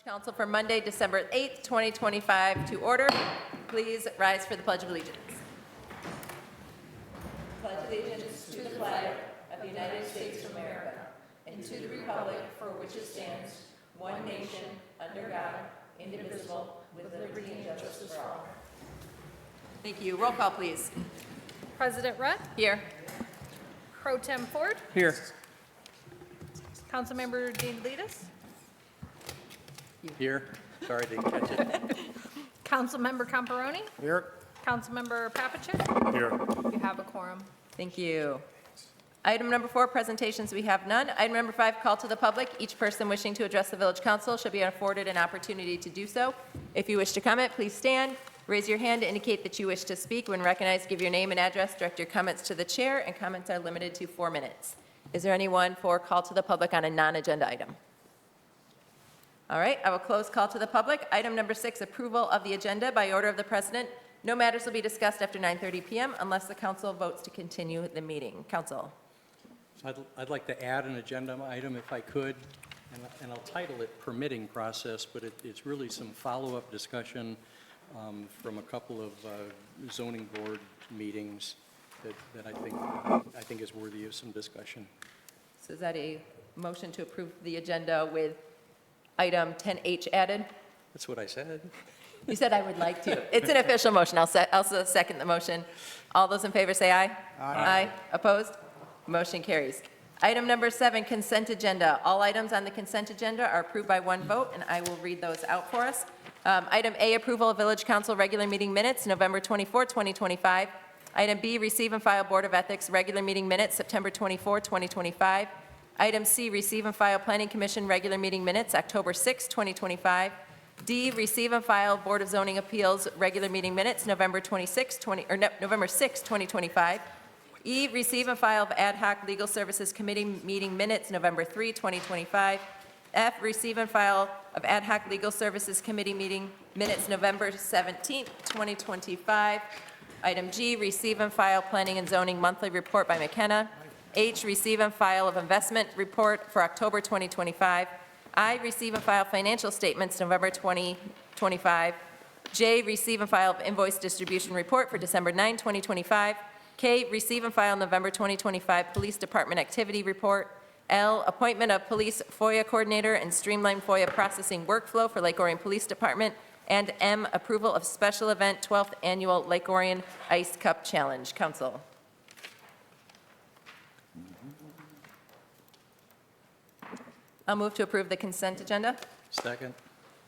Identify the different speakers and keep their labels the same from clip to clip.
Speaker 1: Council for Monday, December 8th, 2025 to order. Please rise for the Pledge of Allegiance. Pledge allegiance to the flag of the United States of America and to the republic for which it stands, one nation, under God, indivisible, with liberty and justice for all. Thank you. Roll call, please.
Speaker 2: President Rutt,
Speaker 1: Here.
Speaker 2: Pro Tem Ford,
Speaker 3: Here.
Speaker 2: Councilmember Dean Leadus,
Speaker 3: Here. Sorry, didn't catch it.
Speaker 2: Councilmember Comparoni,
Speaker 3: Here.
Speaker 2: Councilmember Papachek.
Speaker 3: Here.
Speaker 2: You have a quorum.
Speaker 1: Thank you. Item number 4, presentations, we have none. Item number 5, call to the public. Each person wishing to address the village council should be afforded an opportunity to do so. If you wish to comment, please stand. Raise your hand to indicate that you wish to speak. When recognized, give your name and address. Direct your comments to the chair, and comments are limited to 4 minutes. Is there anyone for call to the public on a non-agenda item? All right, I will close call to the public. Item number 6, approval of the agenda by order of the president. No matters will be discussed after 9:30 p.m. unless the council votes to continue the meeting. Council.
Speaker 3: So I'd like to add an agenda item if I could, and I'll title it permitting process, but it's really some follow-up discussion from a couple of zoning board meetings that I think is worthy of some discussion.
Speaker 1: So is that a motion to approve the agenda with item 10H added?
Speaker 3: That's what I said.
Speaker 1: You said I would like to. It's an official motion. I'll second the motion. All those in favor say aye. Aye. Opposed? Motion carries. Item number 7, consent agenda. All items on the consent agenda are approved by one vote, and I will read those out for us. Item A, approval of Village Council regular meeting minutes, November 24, 2025. Item B, receive and file Board of Ethics regular meeting minutes, September 24, 2025. Item C, receive and file Planning Commission regular meeting minutes, October 6, 2025. D, receive and file Board of Zoning Appeals regular meeting minutes, November 6, 2025. E, receive and file of Ad hoc Legal Services Committee meeting minutes, November 3, 2025. F, receive and file of Ad hoc Legal Services Committee meeting minutes, November 17, 2025. Item G, receive and file Planning and Zoning monthly report by McKenna. H, receive and file of investment report for October 2025. I, receive and file financial statements, November 2025. J, receive and file of invoice distribution report for December 9, 2025. K, receive and file November 2025 Police Department activity report. L, appointment of police FOIA coordinator and streamlined FOIA processing workflow for Lake Orion Police Department. And M, approval of special event 12th annual Lake Orion Ice Cup Challenge. Council. I'll move to approve the consent agenda.
Speaker 3: Second.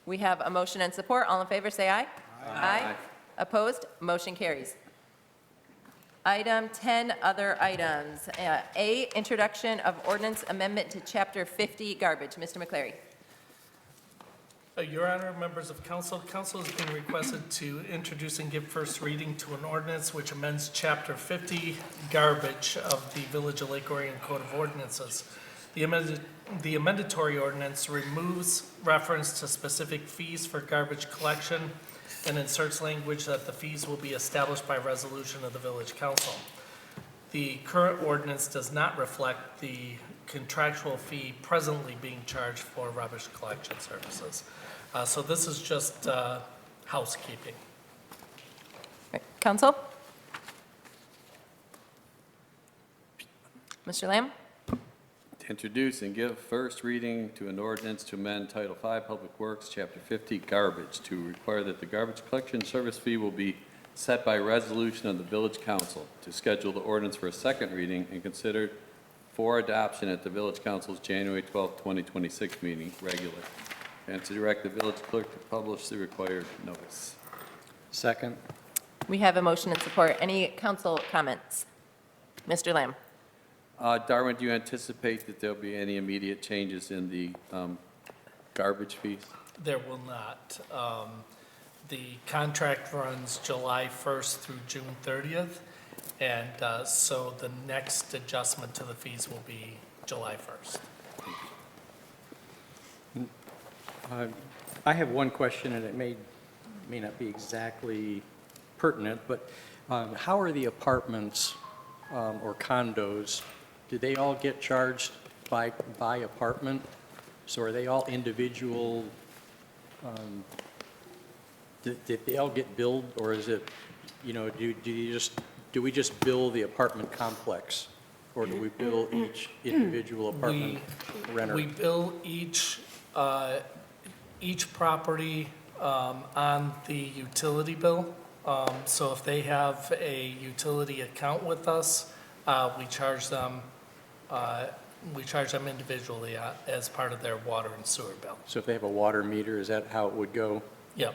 Speaker 1: We have a motion and support. All in favor, say aye. Aye. Opposed? Motion carries. Item 10, other items. A, introduction of ordinance amendment to Chapter 50 garbage. Mr. McCleary.
Speaker 4: Your Honor, members of council, council is being requested to introduce and give first reading to an ordinance which amends Chapter 50 garbage of the Village of Lake Orion Code of Ordinances. The amendatory ordinance removes reference to specific fees for garbage collection and inserts language that the fees will be established by resolution of the Village Council. The current ordinance does not reflect the contractual fee presently being charged for rubbish collection services. So this is just housekeeping.
Speaker 1: Right. Council? Mr. Lamb?
Speaker 5: To introduce and give first reading to an ordinance to amend Title V Public Works, Chapter 50 Garbage, to require that the garbage collection service fee will be set by resolution of the Village Council, to schedule the ordinance for a second reading and considered for adoption at the Village Council's January 12, 2026 meeting, regular, and to direct the village clerk to publish the required notice.
Speaker 3: Second.
Speaker 1: We have a motion and support. Any council comments? Mr. Lamb?
Speaker 5: Darwin, do you anticipate that there'll be any immediate changes in the garbage fees?
Speaker 4: There will not. The contract runs July 1st through June 30th, and so the next adjustment to the fees will be July 1st.
Speaker 3: I have one question, and it may not be exactly pertinent, but how are the apartments or condos, do they all get charged by apartment? So are they all individual Did they all get billed, or is it, do we just bill the apartment complex? Or do we bill each individual apartment renter?
Speaker 4: We bill each property on the utility bill. So if they have a utility account with us, we charge them individually as part of their water and sewer bill.
Speaker 3: So if they have a water meter, is that how it would go?
Speaker 4: Yep.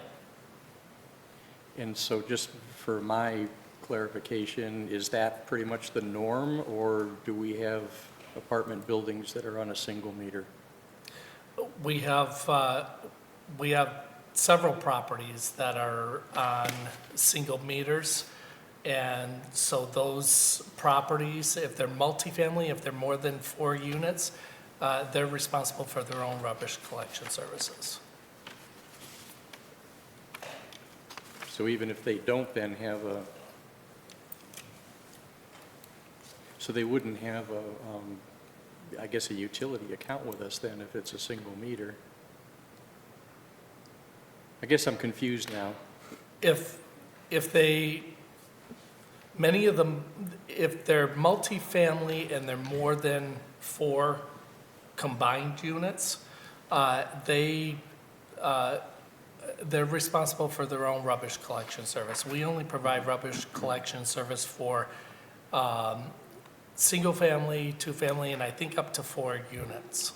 Speaker 3: And so just for my clarification, is that pretty much the norm, or do we have apartment buildings that are on a single meter?
Speaker 4: We have several properties that are on single meters. And so those properties, if they're multifamily, if they're more than 4 units, they're responsible for their own rubbish collection services.
Speaker 3: So even if they don't then have so they wouldn't have I guess, a utility account with us then if it's a single meter? I guess I'm confused now.
Speaker 4: Many of them, if they're multifamily and they're more than 4 combined units, they're responsible for their own rubbish collection service. We only provide rubbish collection service for single family, 2-family, and I think up to 4 units.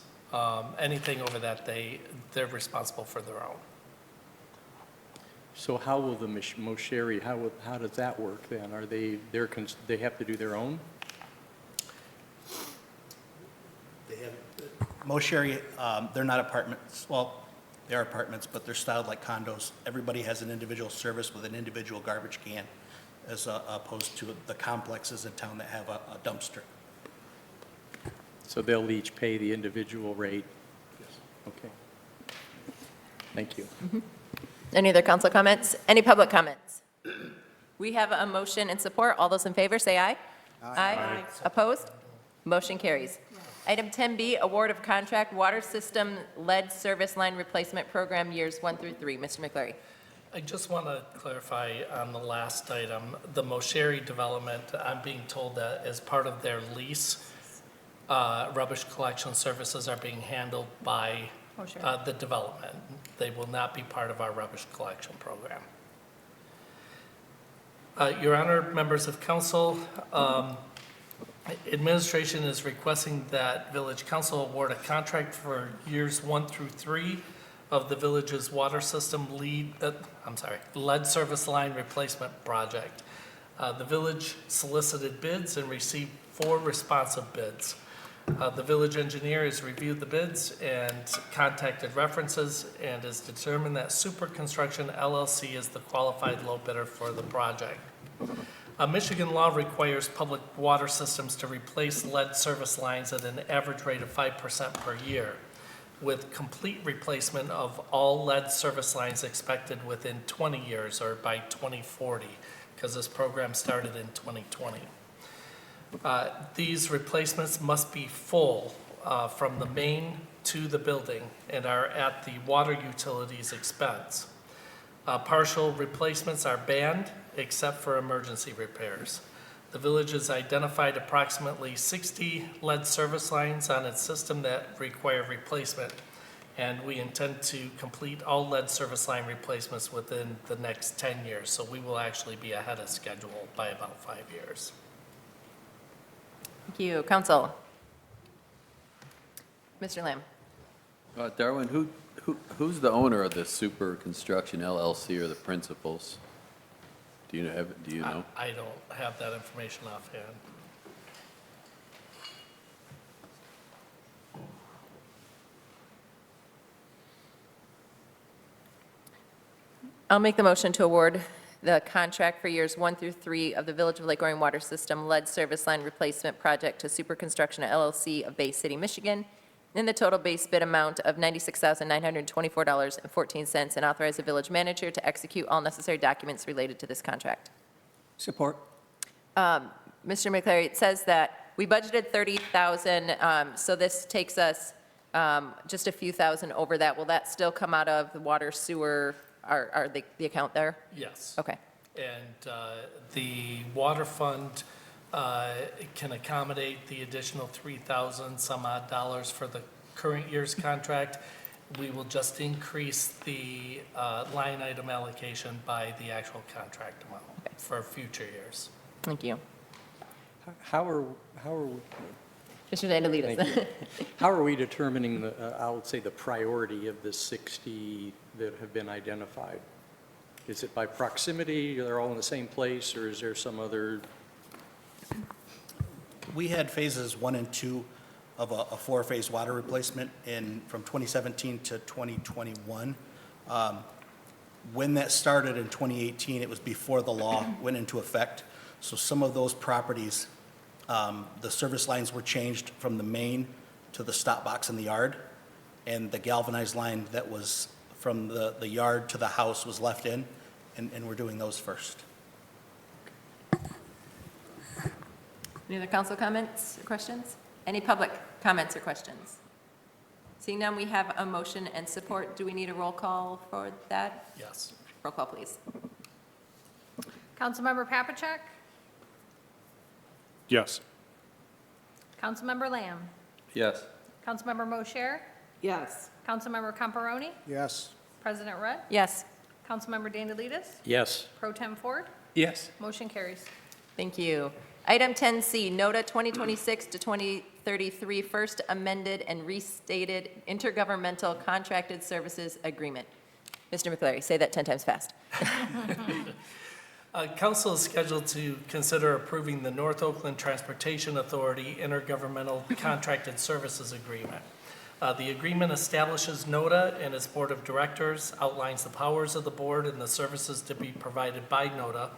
Speaker 4: Anything over that, they're responsible for their own.
Speaker 3: So how will the Mosheri, how does that work then? Are they have to do their own?
Speaker 6: They have, Mosheri, they're not apartments, well, they are apartments, but they're styled like condos. Everybody has an individual service with an individual garbage can, as opposed to the complexes in town that have a dumpster.
Speaker 3: So they'll each pay the individual rate?
Speaker 6: Yes.
Speaker 3: Okay. Thank you.
Speaker 1: Any other council comments? Any public comments? We have a motion and support. All those in favor, say aye. Aye. Opposed? Motion carries. Item 10B, award of contract water system lead service line replacement program years 1 through 3. Mr. McCleary.
Speaker 4: I just want to clarify on the last item, the Mosheri development, I'm being told that as part of their lease, rubbish collection services are being handled by the development. They will not be part of our rubbish collection program. Your Honor, members of council, administration is requesting that Village Council award a contract for years 1 through 3 of the village's water system lead service line replacement project. The village solicited bids and received 4 responsive bids. The village engineer has reviewed the bids and contacted references and has determined that Super Construction LLC is the qualified low bidder for the project. Michigan law requires public water systems to replace lead service lines at an average rate of 5% per year, with complete replacement of all lead service lines expected within 20 years or by 2040, because this program started in 2020. These replacements must be full from the main to the building and are at the water utility's expense. Partial replacements are banned except for emergency repairs. The village has identified approximately 60 lead service lines on its system that require replacement, and we intend to complete all lead service line replacements within the next 10 years, so we will actually be ahead of schedule by about 5 years.
Speaker 1: Thank you. Council. Mr. Lamb.
Speaker 5: Darwin, who's the owner of the Super Construction LLC or the principals? Do you know?
Speaker 4: I don't have that information offhand.
Speaker 1: I'll make the motion to award the contract for years 1 through 3 of the Village of Lake Orion Water System lead service line replacement project to Super Construction LLC of Bay City, Michigan, in the total base bid amount of $96,924.14, and authorize the village manager to execute all necessary documents related to this contract.
Speaker 7: Support.
Speaker 1: Mr. McCleary, it says that we budgeted $30,000, so this takes us just a few thousand over that. Will that still come out of the water sewer, the account there?
Speaker 4: Yes.
Speaker 1: Okay.
Speaker 4: And the water fund can accommodate the additional 3,000 some odd dollars for the current year's contract. We will just increase the line item allocation by the actual contract amount for future years.
Speaker 1: Thank you.
Speaker 3: How are
Speaker 1: Mr. Vandalidis.
Speaker 3: Thank you. How are we determining, I would say, the priority of the 60 that have been identified? Is it by proximity, they're all in the same place, or is there some other?
Speaker 6: We had phases 1 and 2 of a 4-phase water replacement from 2017 to 2021. When that started in 2018, it was before the law went into effect. So some of those properties, the service lines were changed from the main to the stop box in the yard, and the galvanized line that was from the yard to the house was left in, and we're doing those first.
Speaker 1: Any other council comments or questions? Any public comments or questions? Seeing none, we have a motion and support. Do we need a roll call for that?
Speaker 4: Yes.
Speaker 1: Roll call, please.
Speaker 2: Councilmember Papachek?
Speaker 7: Yes.
Speaker 2: Councilmember Lamb?
Speaker 5: Yes.
Speaker 2: Councilmember Mosher?
Speaker 8: Yes.
Speaker 2: Councilmember Comparoni?
Speaker 7: Yes.
Speaker 2: President Rudd?
Speaker 1: Yes.
Speaker 2: Councilmember Dandelides?
Speaker 3: Yes.
Speaker 2: Pro Tem Ford?
Speaker 7: Yes.
Speaker 2: Motion carries.
Speaker 1: Thank you. Item 10C, NOTA 2026 to 2033, first amended and restated intergovernmental contracted services agreement. Mr. McCleary, say that 10 times fast.
Speaker 4: Council is scheduled to consider approving the North Oakland Transportation Authority Intergovernmental Contracted Services Agreement. The agreement establishes NOTA and its board of directors, outlines the powers of the board and the services to be provided by NOTA,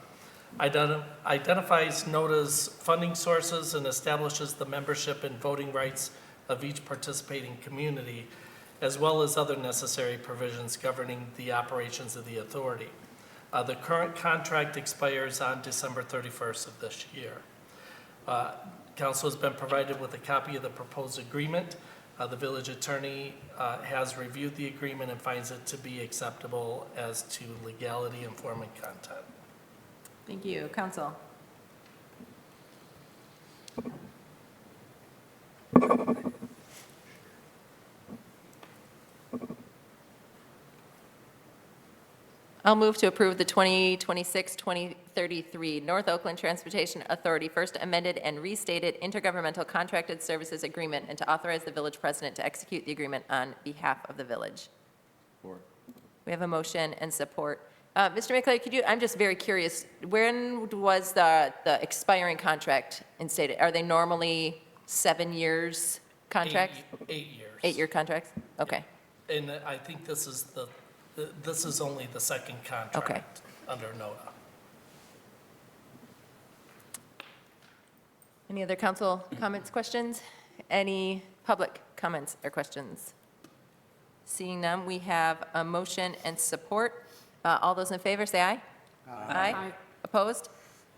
Speaker 4: identifies NOTA's funding sources, and establishes the membership and voting rights of each participating community, as well as other necessary provisions governing the operations of the authority. The current contract expires on December 31st of this year. Council has been provided with a copy of the proposed agreement. The village attorney has reviewed the agreement and finds it to be acceptable as to legality and form and content.
Speaker 1: Thank you. Council. I'll move to approve the 2026-2033 North Oakland Transportation Authority First Amended and Restated Intergovernmental Contracted Services Agreement, and to authorize the village president to execute the agreement on behalf of the village.
Speaker 5: Support.
Speaker 1: We have a motion and support. Mr. McCleary, could you, I'm just very curious, when was the expiring contract instated? Are they normally 7 years contracts?
Speaker 4: 8 years.
Speaker 1: 8-year contracts? Okay.
Speaker 4: And I think this is this is only the second contract under NOTA.
Speaker 1: Any other council comments, questions? Any public comments or questions? Seeing none, we have a motion and support. All those in favor, say aye. Aye. Opposed?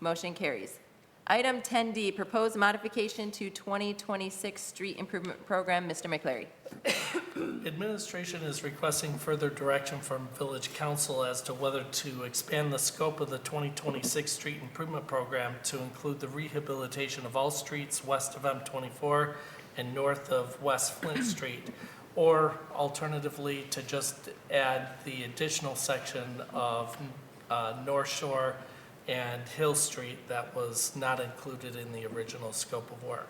Speaker 1: Motion carries. Item 10D, proposed modification to 2026 street improvement program. Mr. McCleary.
Speaker 4: Administration is requesting further direction from Village Council as to whether to expand the scope of the 2026 street improvement program to include the rehabilitation of all streets west of M24 and north of West Flint Street, or alternatively, to just add the additional section of North Shore and Hill Street that was not included in the original scope of work.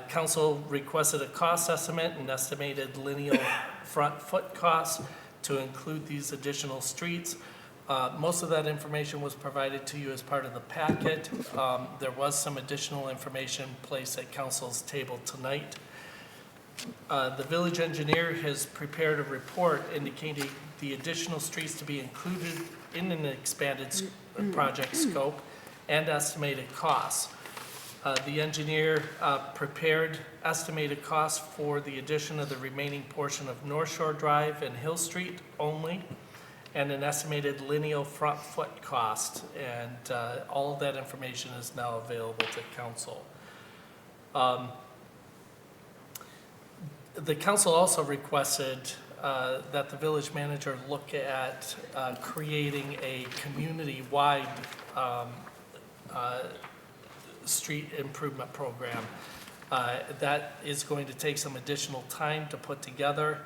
Speaker 4: Council requested a cost estimate and estimated lineal front foot costs to include these additional streets. Most of that information was provided to you as part of the packet. There was some additional information placed at council's table tonight. The village engineer has prepared a report indicating the additional streets to be included in an expanded project scope and estimated costs. The engineer prepared estimated costs for the addition of the remaining portion of North Shore Drive and Hill Street only, and an estimated lineal front foot cost. And all of that information is now available to council. The council also requested that the village manager look at creating a community-wide street improvement program. That is going to take some additional time to put together,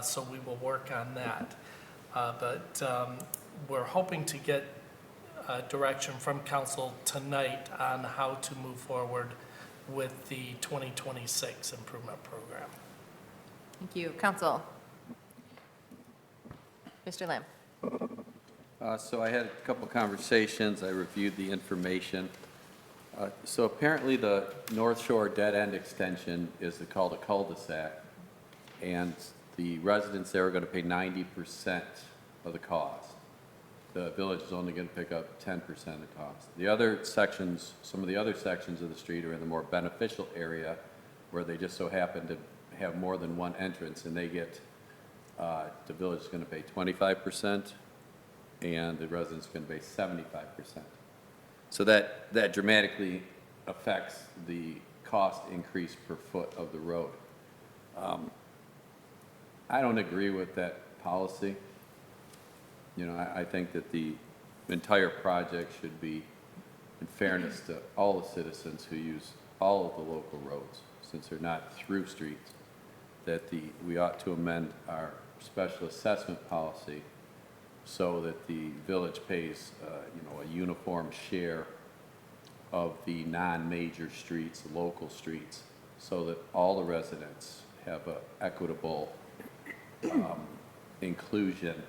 Speaker 4: so we will work on that. But we're hoping to get direction from council tonight on how to move forward with the 2026 improvement program.
Speaker 1: Thank you. Council. Mr. Lamb.
Speaker 5: So I had a couple conversations, I reviewed the information. So apparently the North Shore Dead End Extension is called a cul-de-sac, and the residents there are going to pay 90% of the cost. The village is only going to pick up 10% of the cost. The other sections, some of the other sections of the street are in the more beneficial area where they just so happen to have more than one entrance, and they get, the village is going to pay 25%, and the residents are going to pay 75%. So that dramatically affects the cost increase per foot of the road. I don't agree with that policy. You know, I think that the entire project should be in fairness to all the citizens who use all of the local roads, since they're not through streets, that we ought to amend our special assessment policy so that the village pays, a uniform share of the non-major streets, local streets, so that all the residents have an equitable inclusion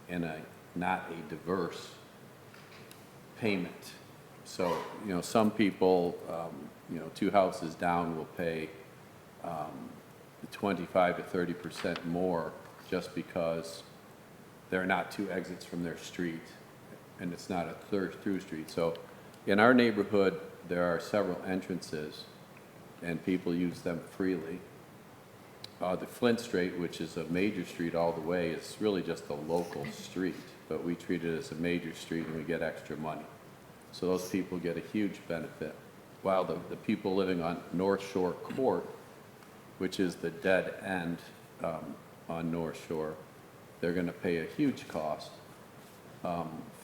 Speaker 5: in not a diverse payment. So, some people, 2 houses down will pay 25 to 30% more just because there are not 2 exits from their street, and it's not a through street. So in our neighborhood, there are several entrances, and people use them freely. The Flint Street, which is a major street all the way, is really just a local street, but we treat it as a major street and we get extra money. So those people get a huge benefit. While the people living on North Shore Court, which is the dead end on North Shore, they're going to pay a huge cost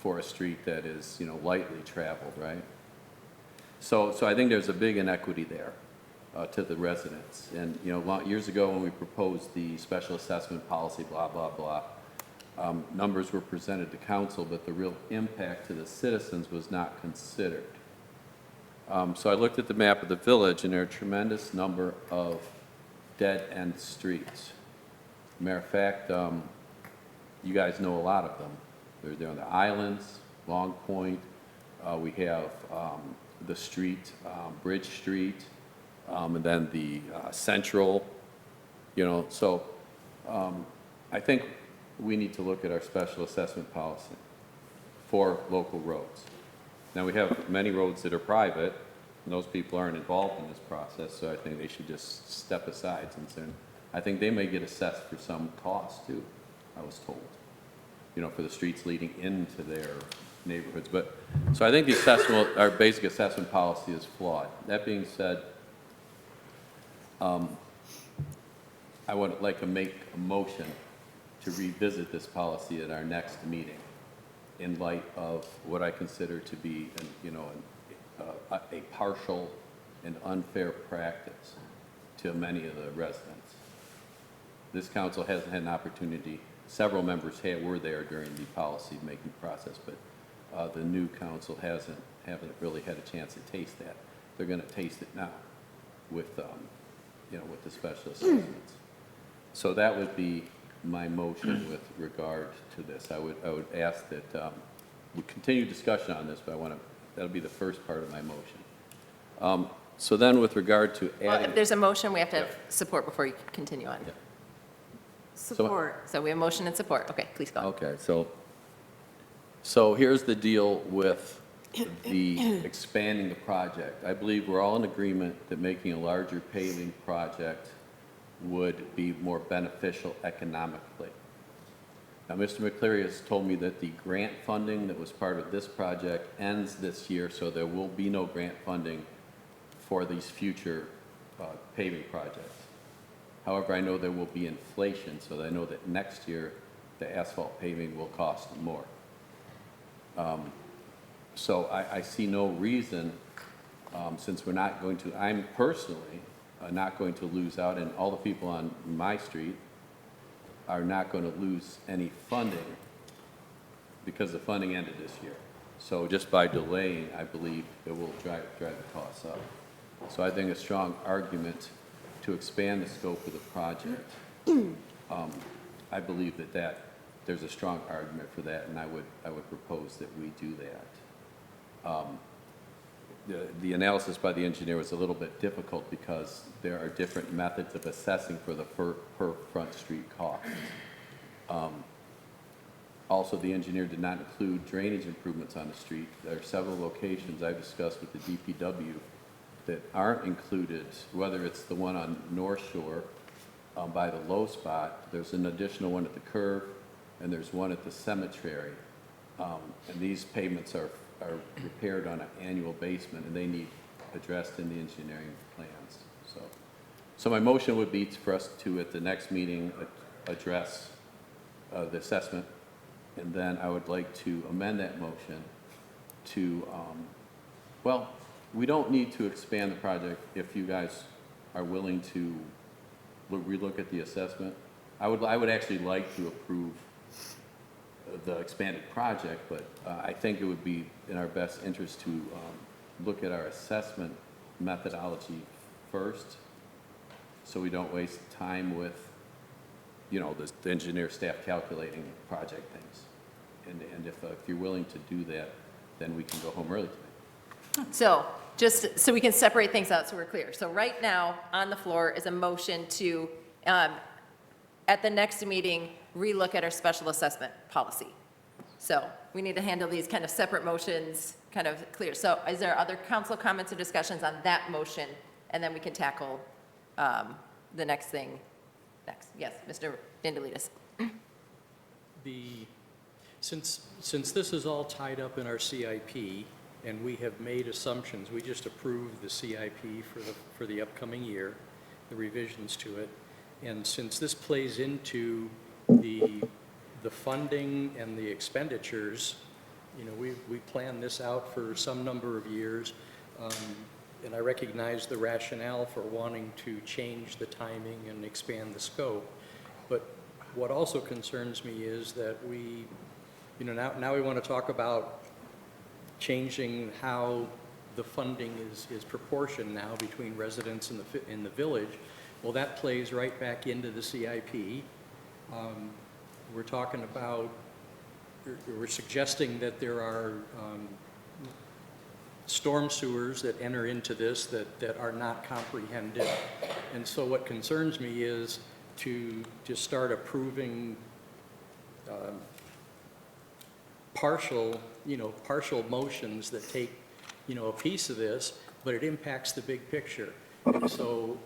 Speaker 5: for a street that is, lightly traveled, right? So I think there's a big inequity there to the residents. And, years ago when we proposed the special assessment policy, blah, blah, blah, numbers were presented to council, but the real impact to the citizens was not considered. So I looked at the map of the village, and there are a tremendous number of dead-end streets. Matter of fact, you guys know a lot of them. They're on the islands, Long Point. We have the street, Bridge Street, and then the Central, So I think we need to look at our special assessment policy for local roads. Now, we have many roads that are private, and those people aren't involved in this process, so I think they should just step aside, since I think they may get assessed for some cost too, I was told, for the streets leading into their neighborhoods. But, so I think the assessment, our basic assessment policy is flawed. That being said, I would like to make a motion to revisit this policy at our next meeting in light of what I consider to be, a partial and unfair practice to many of the residents. This council hasn't had an opportunity. Several members were there during the policy-making process, but the new council haven't really had a chance to taste that. They're going to taste it now with, with the special assessments. So that would be my motion with regard to this. I would ask that we continue discussion on this, but that'll be the first part of my motion. So then with regard to
Speaker 1: Well,
Speaker 5: adding.
Speaker 1: if there's a motion, we have to have support before you can continue on.
Speaker 5: Yeah.
Speaker 1: Support. So we have motion and support. Okay, please go.
Speaker 5: Okay, so here's the deal with the expanding the project. I believe we're all in agreement that making a larger paving project would be more beneficial economically. Now, Mr. McCleary has told me that the grant funding that was part of this project ends this year, so there will be no grant funding for these future paving projects. However, I know there will be inflation, so I know that next year, the asphalt paving will cost more. So I see no reason, since we're not going to, I'm personally not going to lose out, and all the people on my street are not going to lose any funding because the funding ended this year. So just by delaying, I believe it will drive the costs up. So I think a strong argument to expand the scope of the project, I believe that there's a strong argument for that, and I would propose that we do that. The analysis by the engineer was a little bit difficult because there are different methods of assessing for the per front street cost. Also, the engineer did not include drainage improvements on the street. There are several locations I've discussed with the DPW that aren't included, whether it's the one on North Shore by the low spot, there's an additional one at the curve, and there's one at the cemetery. And these pavements are repaired on an annual basis, and they need addressed in the engineering plans. So my motion would be for us to, at the next meeting, address the assessment, and then I would like to amend that motion to, well, we don't need to expand the project if you guys are willing to relook at the assessment. I would actually like to approve the expanded project, but I think it would be in our best interest to look at our assessment methodology first, so we don't waste time with, you know, the engineer staff calculating project things. And if you're willing to do that, then we can go home early tonight.
Speaker 1: So, just so we can separate things out so we're clear. So right now, on the floor is a motion to, at the next meeting, relook at our special assessment policy. So we need to handle these kind of separate motions, kind of clear. So is there other council comments or discussions on that motion? And then we can tackle the next thing next. Yes, Mr. Dandelides.
Speaker 3: Since this is all tied up in our CIP, and we have made assumptions, we just approved the CIP for the upcoming year, the revisions to it, and since this plays into the funding and the expenditures, you know, we planned this out for some number of years, and I recognize the rationale for wanting to change the timing and expand the scope, but what also concerns me is that we, you know, now we want to talk about changing how the funding is proportioned now between residents in the village. Well, that plays right back into the CIP. We're talking about, we're suggesting that there are storm sewers that enter into this that are not comprehended. And so what concerns me is to just start approving partial motions that take, you know, a piece of this, but it impacts the big picture. And so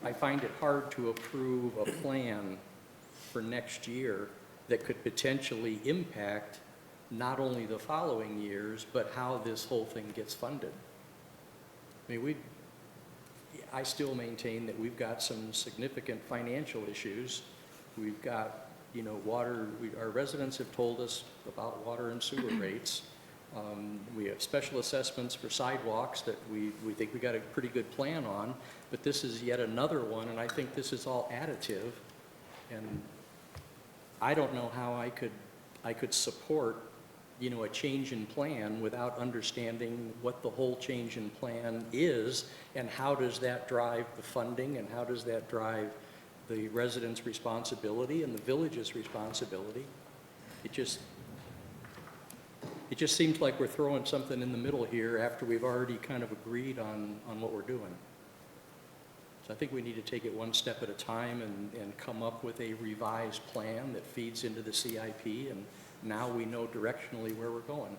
Speaker 3: I find it hard to approve a plan for next year that could potentially impact not only the following years, but how this whole thing gets funded. I mean, I still maintain that we've got some significant financial issues. We've got, you know, water, our residents have told us about water and sewer rates. We have special assessments for sidewalks that we think we got a pretty good plan on, but this is yet another one, and I think this is all additive. And I don't know how I could support, you know, a change in plan without understanding what the whole change in plan is, and how does that drive the funding, and how does that drive the residents' responsibility and the village's responsibility. It just seems like we're throwing something in the middle here after we've already kind of agreed on what we're doing. So I think we need to take it one step at a time and come up with a revised plan that feeds into the CIP, and now we know directionally where we're going.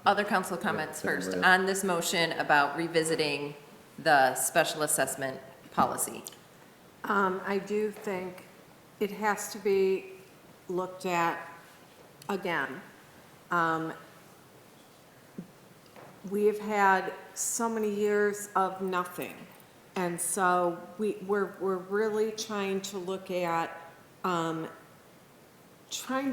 Speaker 1: Other council comments
Speaker 5: Yeah,
Speaker 1: first
Speaker 5: Maria.
Speaker 1: on this motion about revisiting the special assessment policy.
Speaker 7: I do think it has to be looked at again. we have had so many years of nothing. And so we're really trying to look at, trying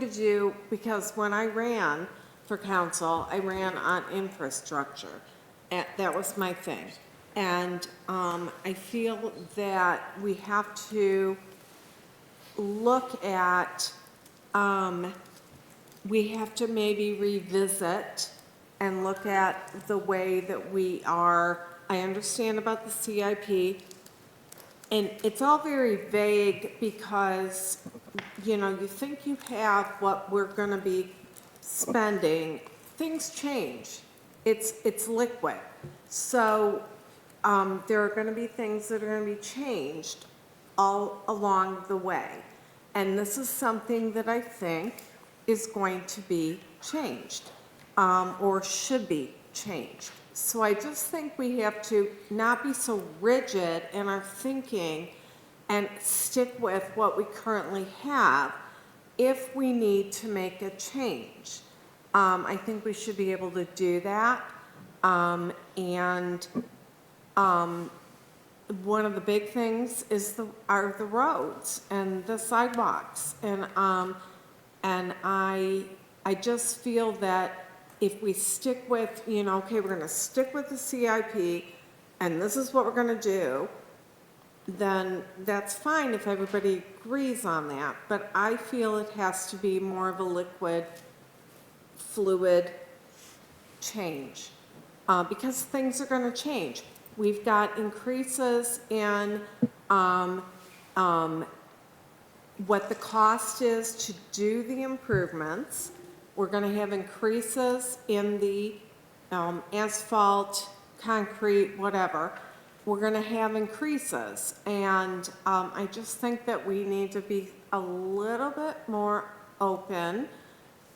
Speaker 7: to do, because when I ran for council, I ran on infrastructure. And that was my thing. And I feel that we have to look at, we have to maybe revisit and look at the way that we are, I understand about the CIP, and it's all very vague because, you know, you think you have what we're gonna be spending, things change. It's liquid. So, there are gonna be things that are gonna be changed all along the way. And this is something that I think is going to be changed, or should be changed. So I just think we have to not be so rigid in our thinking and stick with what we currently have if we need to make a change. I think we should be able to do that. One of the big things is are the roads and the sidewalks. And I just feel that if we stick with, you know, okay, we're gonna stick with the CIP, and this is what we're gonna do, then that's fine if everybody agrees on that. But I feel it has to be more of a liquid, fluid change, because things are gonna change. We've got increases in what the cost is to do the improvements. We're gonna have increases in the asphalt, concrete, whatever. We're gonna have increases. And I just think that we need to be a little bit more open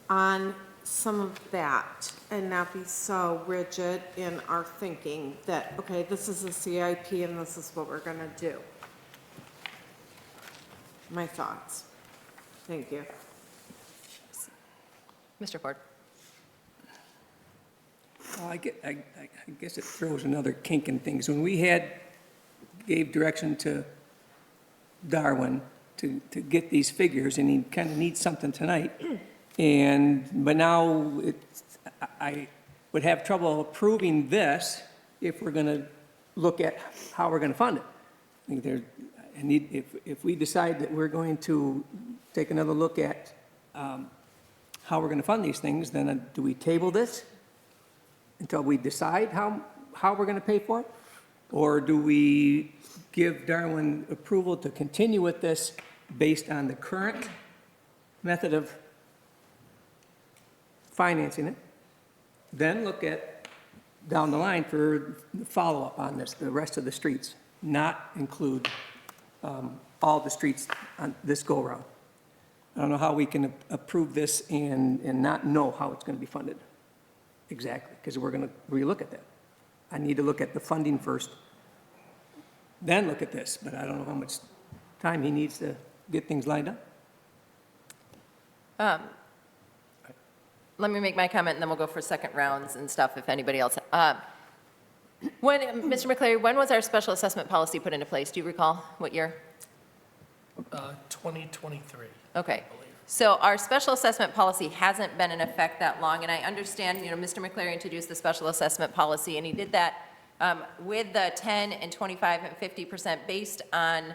Speaker 7: on some of that and not be so rigid in our thinking that, okay, this is a CIP and this is what we're gonna do. My thoughts. Thank you.
Speaker 1: Mr. Ford?
Speaker 8: Well, I guess it throws another kink in things. When we gave direction to Darwin to get these figures, and he kind of needs something tonight, but now I would have trouble approving this if we're going to look at how we're going to fund it. I think if we decide that we're going to take another look at how we're going to fund these things, then do we table this until we decide how we're going to pay for it? Or do we give Darwin approval to continue with this based on the current method of financing it? Then look at down the line for the follow-up on this, the rest of the streets, not include all the streets on this go-around. I don't know how we can approve this and not know how it's going to be funded exactly, because we're going to relook at that. I need to look at the funding first, then look at this, but I don't know how much time he needs to get things lined up.
Speaker 1: Let me make my comment, and then we'll go for second rounds and stuff if anybody else. Mr. McCleary, when was our special assessment policy put into place? Do you recall what year?
Speaker 4: 2023.
Speaker 1: Okay. So our special assessment policy hasn't been in effect that long, and I understand, Mr. McCleary introduced the special assessment policy, and he did that with the 10 and 25 and 50% based on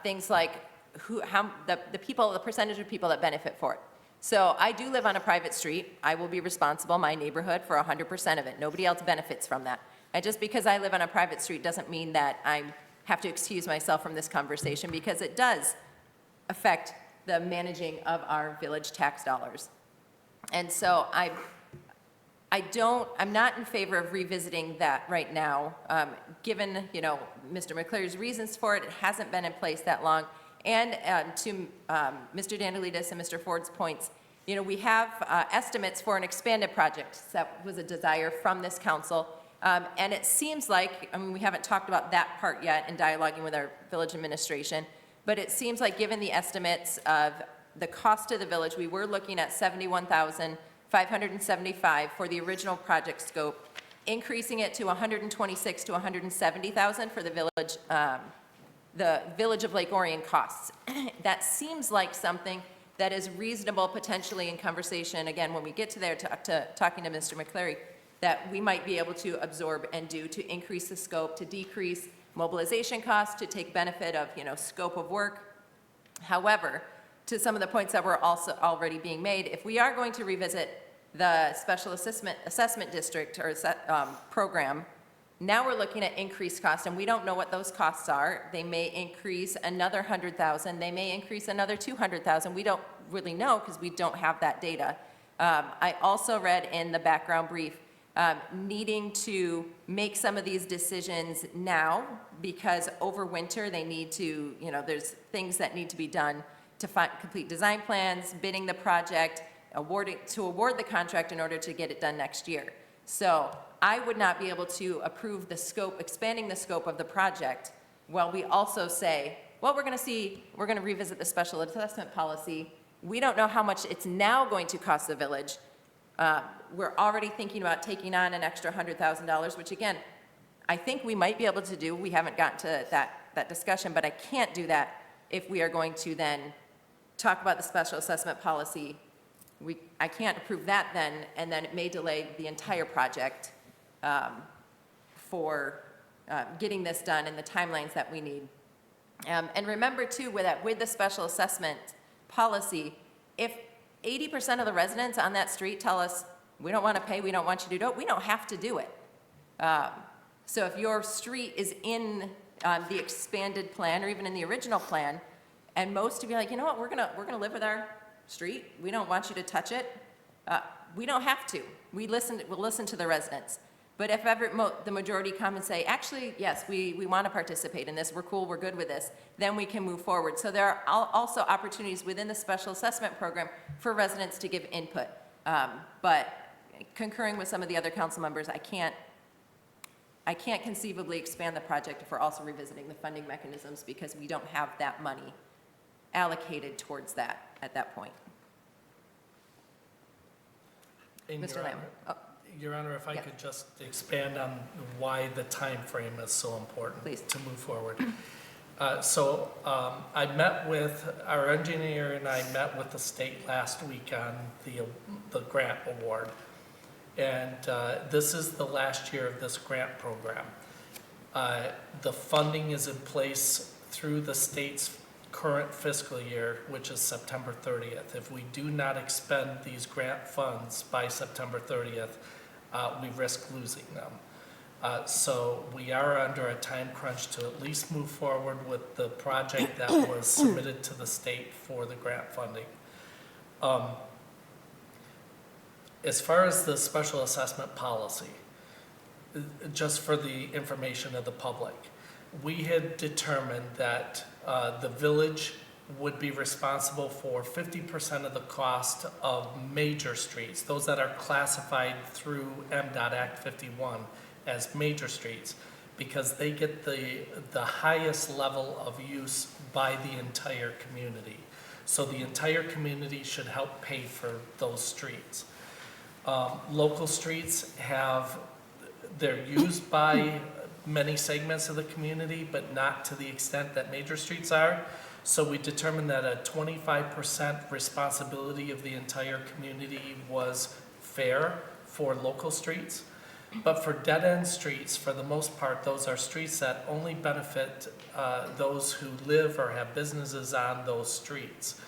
Speaker 1: things like the percentage of people that benefit for it. So I do live on a private street. I will be responsible, my neighborhood, for 100% of it. Nobody else benefits from that. And just because I live on a private street doesn't mean that I have to excuse myself from this conversation, because it does affect the managing of our village tax dollars. And so I'm not in favor of revisiting that right now, given, Mr. McCleary's reasons for it. It hasn't been in place that long. And to Mr. Dandelides and Mr. Ford's points, we have estimates for an expanded project. That was a desire from this council. And it seems like, we haven't talked about that part yet in dialoguing with our village administration, but it seems like given the estimates of the cost to the village, we were looking at $71,575 for the original project scope. increasing it to 126 to 170,000 for the Village of Lake Orion costs. That seems like something that is reasonable potentially in conversation, again, when we get to there, to talking to Mr. McCleary, that we might be able to absorb and do to increase the scope, to decrease mobilization costs, to take benefit of, scope of work. However, to some of the points that were also already being made, if we are going to revisit the special assessment district or program, now we're looking at increased costs, and we don't know what those costs are. They may increase another 100,000. They may increase another 200,000. We don't really know because we don't have that data. I also read in the background brief needing to make some of these decisions now because over winter they need to, there's things that need to be done to complete design plans, bidding the project, award the contract in order to get it done next year. So I would not be able to approve the scope, expanding the scope of the project, while we also say, well, we're going to revisit the special assessment policy. We don't know how much it's now going to cost the village. We're already thinking about taking on an extra $100,000, which again, I think we might be able to do. We haven't gotten to that discussion, but I can't do that if we are going to then talk about the special assessment policy. I can't approve that then, and then it may delay the entire project for getting this done in the timelines that we need. And remember too, with the special assessment policy, if 80% of the residents on that street tell us, we don't want to pay, we don't want you to do it, we don't have to do it. So if your street is in the expanded plan or even in the original plan, and most of you are like, you know what, we're gonna live with our street, we don't want you to touch it, we don't have to. We'll listen to the residents. But if ever the majority come and say, actually, yes, we want to participate in this, we're cool, we're good with this, then we can move forward. So there are also opportunities within the special assessment program for residents to give input. But concurring with some of the other council members, I can't conceivably expand the project if we're also revisiting the funding mechanisms because we don't have that money allocated towards that at that point. Mr. Lamb.
Speaker 4: Your Honor, if I could just expand on why the time frame is so important
Speaker 1: Please.
Speaker 4: to move forward. I met with, our engineer and I met with the state last week on the grant award. And this is the last year of this grant program. The funding is in place through the state's current fiscal year, which is September 30th. If we do not expend these grant funds by September 30th, we risk losing them. So we are under a time crunch to at least move forward with the project that was submitted to the state for the grant funding. As far as the special assessment policy, just for the information of the public, we had determined that the village would be responsible for 50% of the cost of major streets, those that are classified through MDOT Act 51 as major streets, because they get the highest level of use by the entire community. So the entire community should help pay for those streets. Local streets they're used by many segments of the community, but not to the extent that major streets are. So we determined that a 25% responsibility of the entire community was fair for local streets. But for dead-end streets, for the most part, those are streets that only benefit those who live or have businesses on those streets.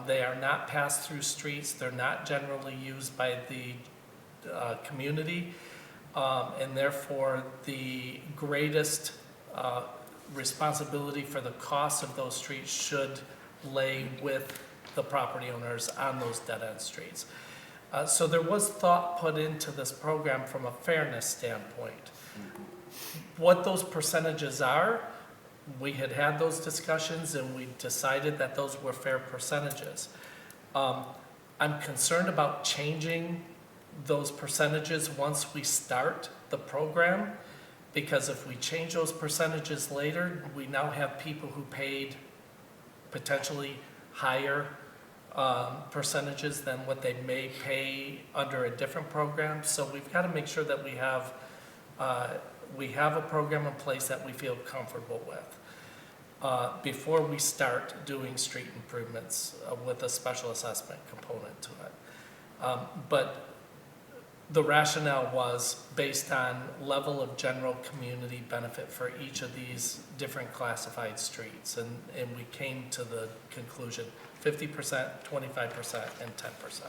Speaker 4: They are not pass-through streets. They're not generally used by the community. And therefore, the greatest responsibility for the cost of those streets should lay with the property owners on those dead-end streets. So there was thought put into this program from a fairness standpoint. What those percentages are, we had those discussions and we decided that those were fair percentages. I'm concerned about changing those percentages once we start the program, because if we change those percentages later, we now have people who paid potentially higher percentages than what they may pay under a different program. So we've got to make sure that we have We have a program in place that we feel comfortable with. Before we start doing street improvements with a special assessment component to it. But the rationale was based on level of general community benefit for each of these different classified streets. And we came to the conclusion, 50%, 25%, and 10%.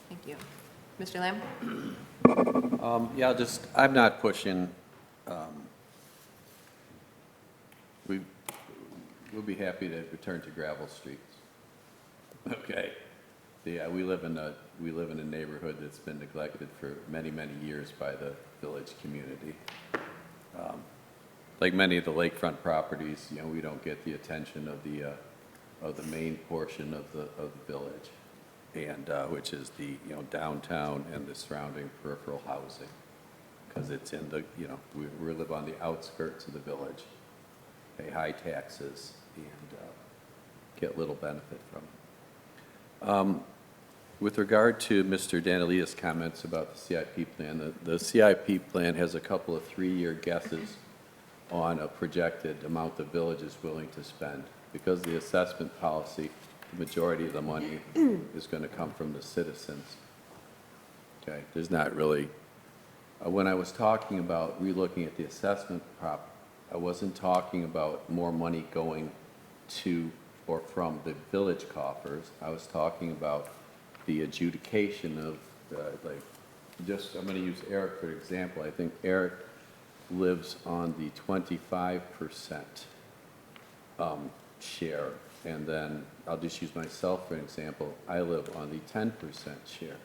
Speaker 1: Thank you. Mr. Lamb?
Speaker 5: Yeah, I'm not pushing, we'll be happy to return to gravel streets. Okay. Yeah, we live in a neighborhood that's been neglected for many, many years by the village community. Like many of the lakefront properties, we don't get the attention of the main portion of the village, and which is the downtown and the surrounding peripheral housing, because it's in the we live on the outskirts of the village, pay high taxes, and get little benefit from it. With regard to Mr. Danilita's comments about the CIP plan, the CIP plan has a couple of 3-year guesses on a projected amount the village is willing to spend. Because of the assessment policy, the majority of the money is going to come from the citizens. Okay, there's not really, when I was talking about relooking at the assessment prop, I wasn't talking about more money going to or from the village coffers. I was talking about the adjudication of, I'm going to use Eric for example. I think Eric lives on the 25% share, and then I'll just use myself for an example. I live on the 10% share.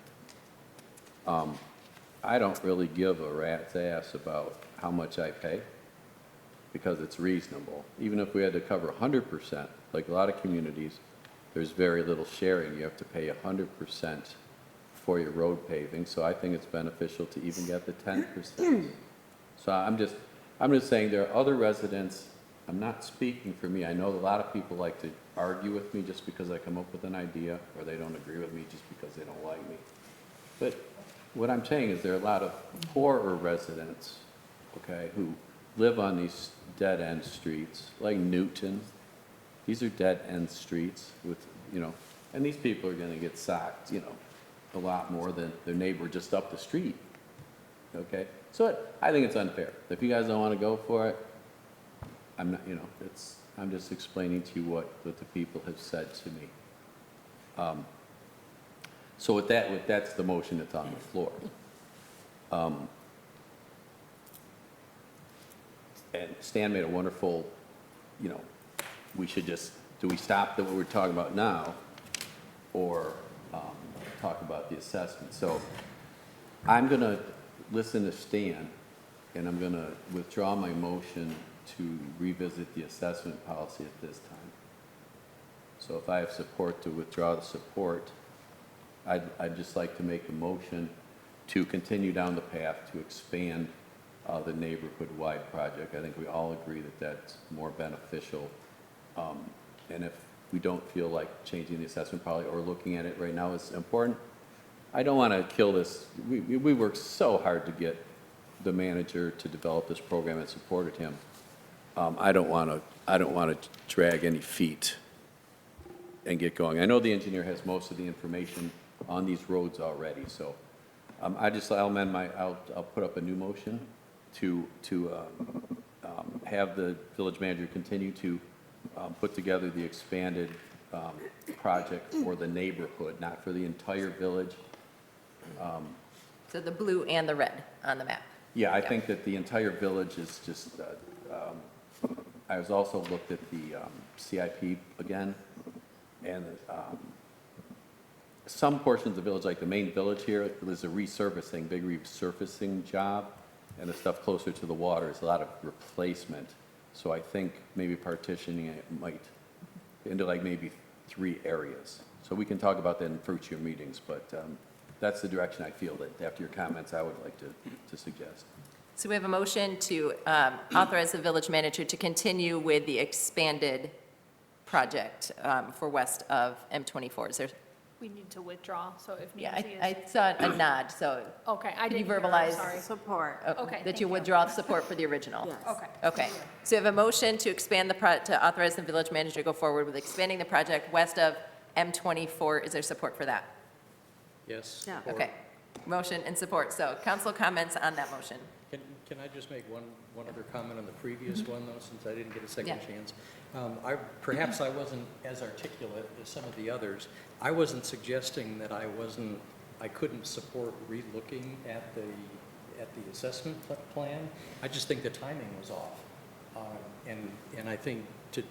Speaker 5: I don't really give a rat's ass about how much I pay because it's reasonable. Even if we had to cover 100%, like a lot of communities, there's very little sharing. You have to pay 100% for your road paving, so I think it's beneficial to even get the 10%. So I'm just saying there are other residents, I'm not speaking for me. I know a lot of people like to argue with me just because I come up with an idea, or they don't agree with me just because they don't like me. But what I'm saying is there are a lot of poorer residents, okay, who live on these dead-end streets, like Newton. These are dead-end streets with, and these people are going to get socked, a lot more than their neighbor just up the street, okay? So I think it's unfair. If you guys don't want to go for it, I'm not, I'm just explaining to you what the people have said to me. So that's the motion that's on the floor. And Stan made a wonderful, we should just, do we stop what we're talking about now or talk about the assessment? So I'm going to listen to Stan, and I'm going to withdraw my motion to revisit the assessment policy at this time. So if I have support to withdraw the support, I'd just like to make a motion to continue down the path to expand the neighborhood-wide project. I think we all agree that that's more beneficial. And if we don't feel like changing the assessment policy or looking at it right now is important, I don't want to kill this. We worked so hard to get the manager to develop this program and supported him. I don't want to drag any feet and get going. I know the engineer has most of the information on these roads already, so I'll put up a new motion to have the village manager continue to put together the expanded project for the neighborhood, not for the entire village.
Speaker 1: So the blue and the red on the map.
Speaker 5: Yeah, I think that the entire village is just, I was also looked at the CIP again, and some portions of the village, like the main village here, there's a resurfacing, big resurfacing job, and the stuff closer to the water is a lot of replacement. So I think maybe partitioning it might into like maybe 3 areas. So we can talk about that in future meetings, but that's the direction I feel that after your comments I would like to suggest.
Speaker 1: So we have a motion to authorize the village manager to continue with the expanded project for west of M24. Is there
Speaker 2: We need to withdraw, so if
Speaker 1: Yeah,
Speaker 2: Nancy is.
Speaker 1: I saw a nod, so
Speaker 2: Okay, I
Speaker 1: Can you
Speaker 2: didn't hear, I'm
Speaker 1: verbalize?
Speaker 2: sorry.
Speaker 7: Support.
Speaker 2: Okay,
Speaker 1: that
Speaker 2: thank
Speaker 1: you
Speaker 2: you.
Speaker 1: withdraw support for the original.
Speaker 7: Yes.
Speaker 2: Okay.
Speaker 1: Okay, so you have a motion to expand to authorize the village manager to go forward with expanding the project west of M24. Is there support for that?
Speaker 3: Yes.
Speaker 7: Yeah.
Speaker 3: support.
Speaker 1: Okay, motion and support. So council comments on that motion.
Speaker 3: Can I just make one other comment on the previous one, though, since I didn't get a second
Speaker 1: Yeah.
Speaker 3: chance? Perhaps I wasn't as articulate as some of the others. I wasn't suggesting that I couldn't support relooking at the assessment plan. I just think the timing was off. And I think to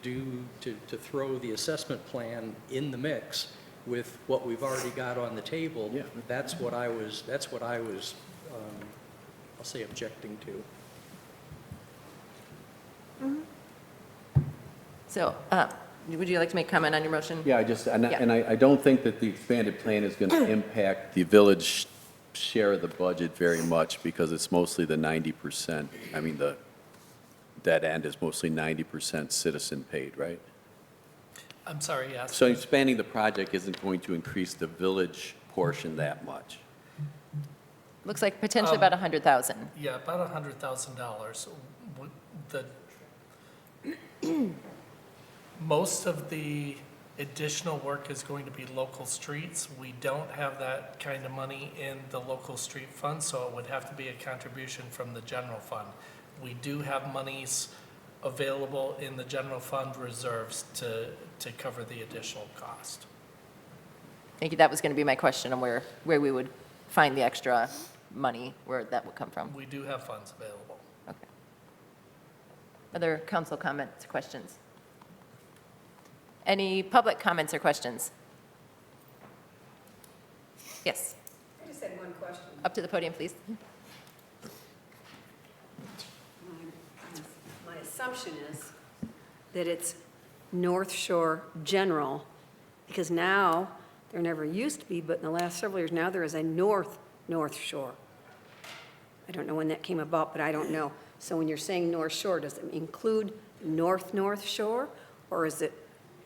Speaker 3: throw the assessment plan in the mix with what we've already got on the table,
Speaker 5: Yeah.
Speaker 3: that's what I was, I'll say objecting to.
Speaker 1: So would you like to make comment on your motion?
Speaker 5: Yeah, I don't think that the expanded plan is going to impact the village share of the budget very much because it's mostly the 90%. I mean, that end is mostly 90% citizen paid, right?
Speaker 4: I'm sorry, yes.
Speaker 5: So expanding the project isn't going to increase the village portion that much.
Speaker 1: Looks like potentially about 100,000.
Speaker 4: Yeah, about $100,000. Most of the additional work is going to be local streets. We don't have that kind of money in the local street fund, so it would have to be a contribution from the general fund. We do have monies available in the general fund reserves to cover the additional cost.
Speaker 1: Thank you. That was going to be my question on where we would find the extra money, where that would come from.
Speaker 4: We do have funds available.
Speaker 1: Okay. Other council comments, questions? Any public comments or questions? Yes,
Speaker 9: I just had one question.
Speaker 1: up to the podium, please.
Speaker 9: My assumption is that it's North Shore General, because now, there never used to be, but in the last several years, now there is a North Shore. I don't know when that came about, but I don't know. So when you're saying North Shore, does it include North Shore? Or is it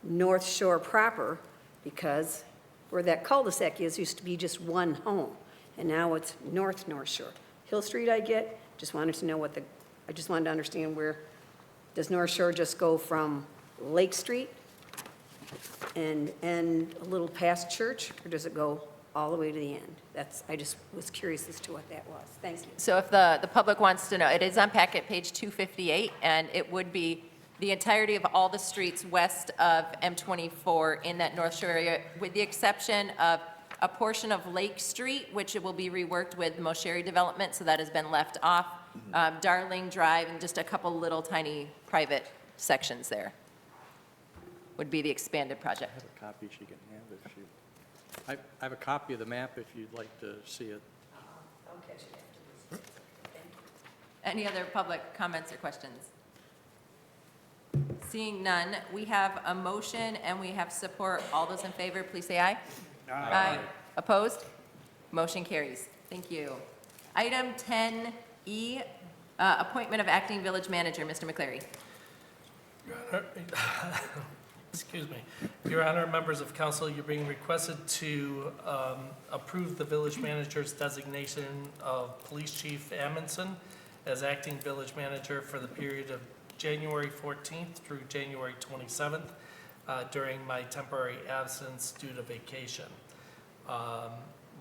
Speaker 9: North Shore proper? Because where that cul-de-sac is, used to be just one home, and now it's North Shore. Hill Street I get, just wanted to know I just wanted to understand where, does North Shore just go from Lake Street and end a little past Church, or does it go all the way to the end? I just was curious as to what that was. Thank you.
Speaker 1: So if the public wants to know, it is on packet page 258, and it would be the entirety of all the streets west of M24 in that North Shore area, with the exception of a portion of Lake Street, which it will be reworked with Mosheri Development, so that has been left off, Darling Drive, and just a couple little tiny private sections there would be the expanded
Speaker 3: I
Speaker 1: project.
Speaker 3: have a copy she can have if she, I have a copy of the map if you'd like to see it.
Speaker 1: Any other public comments or questions? Seeing none, we have a motion and we have support. All those in favor, please say aye. Aye. Opposed? Motion carries. Thank you. Item 10E, appointment of acting village manager, Mr. McCleary.
Speaker 4: Excuse me. Your Honor, members of council, you're being requested to approve the village manager's designation of Police Chief Amundson as acting village manager for the period of January 14th through January 27th during my temporary absence due to vacation.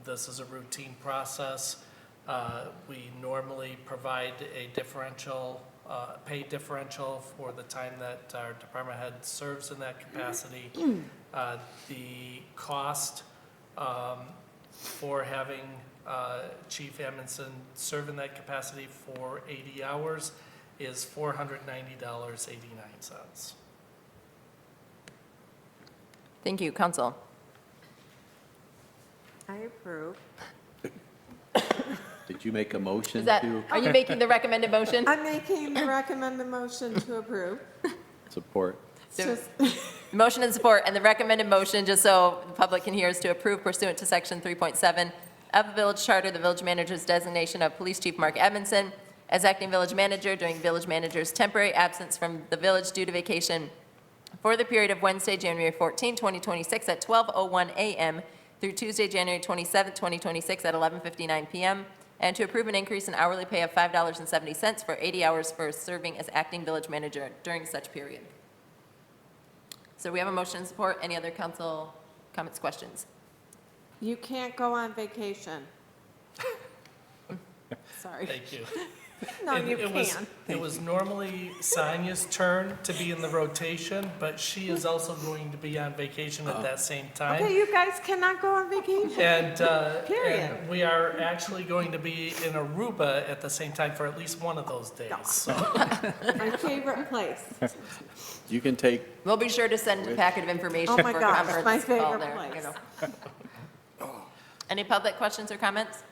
Speaker 4: This is a routine process. We normally provide a differential, pay differential for the time that our department head serves in that capacity. The cost for having Chief Amundson serve in that capacity for 80 hours is $490.89.
Speaker 1: Thank you, council.
Speaker 7: I approve.
Speaker 5: Did you make a motion
Speaker 1: Is that,
Speaker 5: to
Speaker 1: are you making the recommended motion?
Speaker 7: I'm making the recommended motion to approve.
Speaker 5: support?
Speaker 1: So-
Speaker 7: Just-
Speaker 1: Motion and support, and the recommended motion, just so the public can hear, is to approve pursuant to section 3.7 of the village charter, the village manager's designation of Police Chief Mark Edmondson as acting village manager during village manager's temporary absence from the village due to vacation for the period of Wednesday, January 14, 2026 at 12:01 a.m. through Tuesday, January 27th, 2026 at 11:59 PM, and to approve an increase in hourly pay of $5.70 for 80 hours for serving as acting village manager during such period. So we have a motion and support. Any other council comments, questions?
Speaker 7: You can't go on vacation. Sorry.
Speaker 4: Thank you.
Speaker 7: No,
Speaker 4: And
Speaker 7: you
Speaker 4: it was-
Speaker 7: can.
Speaker 4: It was normally Sonia's turn to be in the rotation, but she is also going to be on vacation at that same time.
Speaker 7: Okay, you guys cannot go on vacation.
Speaker 4: And,
Speaker 7: Period.
Speaker 4: and we are actually going to be in Aruba at the same time for at least one of those days, so.
Speaker 7: My favorite place.
Speaker 5: You can take,
Speaker 1: We'll be sure to send a packet of information
Speaker 7: Oh
Speaker 1: for
Speaker 7: my
Speaker 1: a
Speaker 7: gosh,
Speaker 1: conference
Speaker 7: my
Speaker 1: call
Speaker 7: favorite
Speaker 1: there,
Speaker 7: place.
Speaker 1: you know. Any public questions or comments?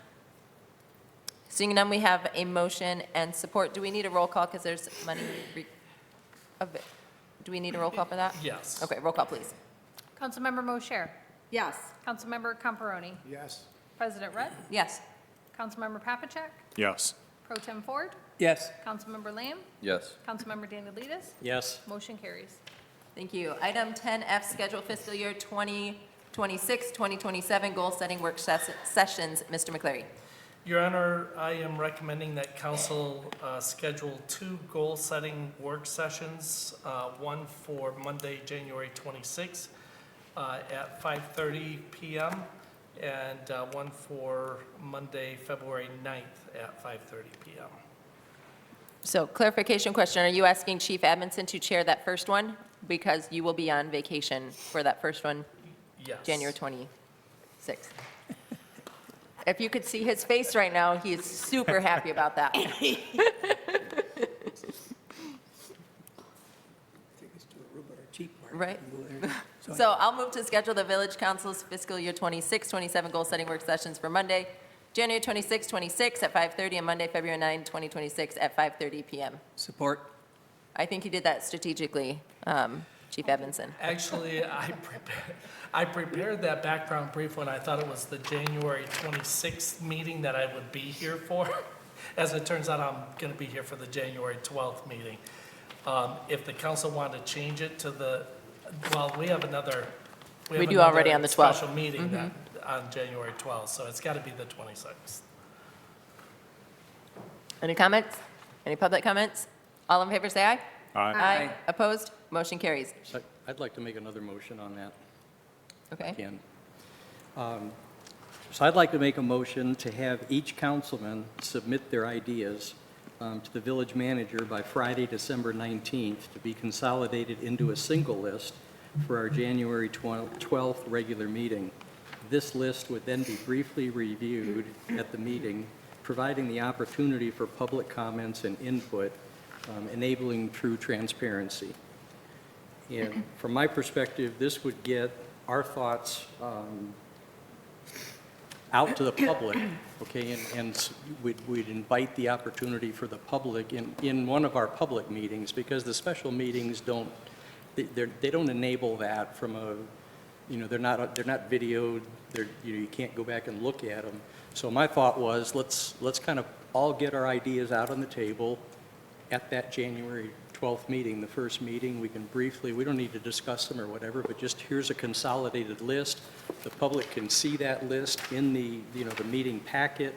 Speaker 1: Seeing none, we have a motion and support. Do we need a roll call because there's money? Do we need a roll call for that?
Speaker 4: Yes.
Speaker 1: Okay, roll call, please.
Speaker 2: Councilmember Mosher,
Speaker 7: Yes.
Speaker 2: Councilmember Comparoni,
Speaker 6: Yes.
Speaker 2: President Rudd,
Speaker 1: Yes.
Speaker 2: Councilmember Papachek,
Speaker 10: Yes.
Speaker 2: Pro Tem Ford,
Speaker 8: Yes.
Speaker 2: Councilmember Lamb,
Speaker 5: yes.
Speaker 2: Councilmember Danielides,
Speaker 3: Yes.
Speaker 2: motion carries.
Speaker 1: Thank you. Item 10F, schedule fiscal year 2026, 2027 goal-setting work sessions. Mr. McCleary.
Speaker 4: Your Honor, I am recommending that council schedule 2 goal-setting work sessions, one for Monday, January 26th at 5:30 PM, and one for Monday, February 9th at 5:30 PM.
Speaker 1: So clarification question, are you asking Chief Edmondson to chair that first one? Because you will be on vacation for that first one,
Speaker 4: Yes.
Speaker 1: January 26th. If you could see his face right now, he is super happy about that.
Speaker 8: Take us to Aruba or cheap market.
Speaker 1: Right.
Speaker 8: and go there.
Speaker 1: So I'll move to schedule the Village Council's fiscal year 26, 27 goal-setting work sessions for Monday, January 26, 26 at 5:30, and Monday, February 9, 2026 at 5:30 PM.
Speaker 8: Support.
Speaker 1: I think you did that strategically, Chief Edmondson.
Speaker 4: Actually, I prepared that background brief when I thought it was the January 26th meeting that I would be here for. As it turns out, I'm going to be here for the January 12th meeting. If the council wanted to change it to well, we have another.
Speaker 1: We do already
Speaker 4: another
Speaker 1: on the 12th.
Speaker 4: Special meeting on January 12th, so it's got to be the 26th.
Speaker 1: Any comments? Any public comments? All in favor, say aye.
Speaker 10: Aye.
Speaker 1: Opposed? Motion carries.
Speaker 3: So I'd like to make another motion on that.
Speaker 1: Okay.
Speaker 3: Can. So I'd like to make a motion to have each councilman submit their ideas to the village manager by Friday, December 19th, to be consolidated into a single list for our January 12th regular meeting. This list would then be briefly reviewed at the meeting, providing the opportunity for public comments and input, enabling true transparency. And from my perspective, this would get our thoughts out to the public, okay? And we'd invite the opportunity for the public in one of our public meetings, because the special meetings they don't enable that from a, they're not videoed, you can't go back and look at them. So my thought was, let's kind of all get our ideas out on the table at that January 12th meeting, the first meeting. We can briefly, we don't need to discuss them or whatever, but just here's a consolidated list. The public can see that list in the meeting packet,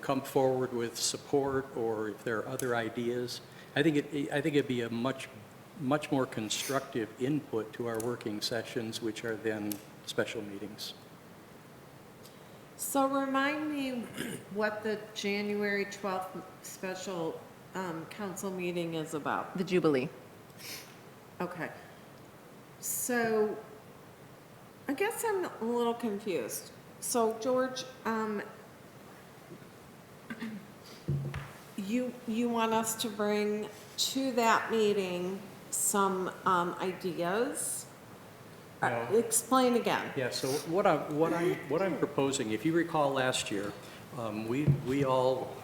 Speaker 3: come forward with support, or if there are other ideas. I think it'd be a much more constructive input to our working sessions, which are then special meetings.
Speaker 7: So remind me what the January 12th special council meeting is about.
Speaker 1: The Jubilee.
Speaker 7: Okay. So I guess I'm a little confused. So George, you want us to bring to that meeting some ideas?
Speaker 3: No.
Speaker 7: Explain again.
Speaker 3: Yeah, so what I'm proposing, if you recall last year, we all,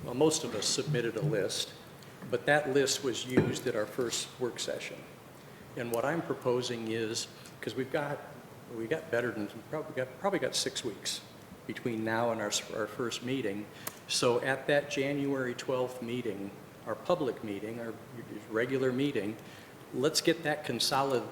Speaker 3: well, most of us submitted a list, but that list was used at our first work session. And what I'm proposing is, because we got better than, probably got 6 weeks between now and our first meeting. So at that January 12th meeting, our public meeting, our regular meeting, let's get that consolidated.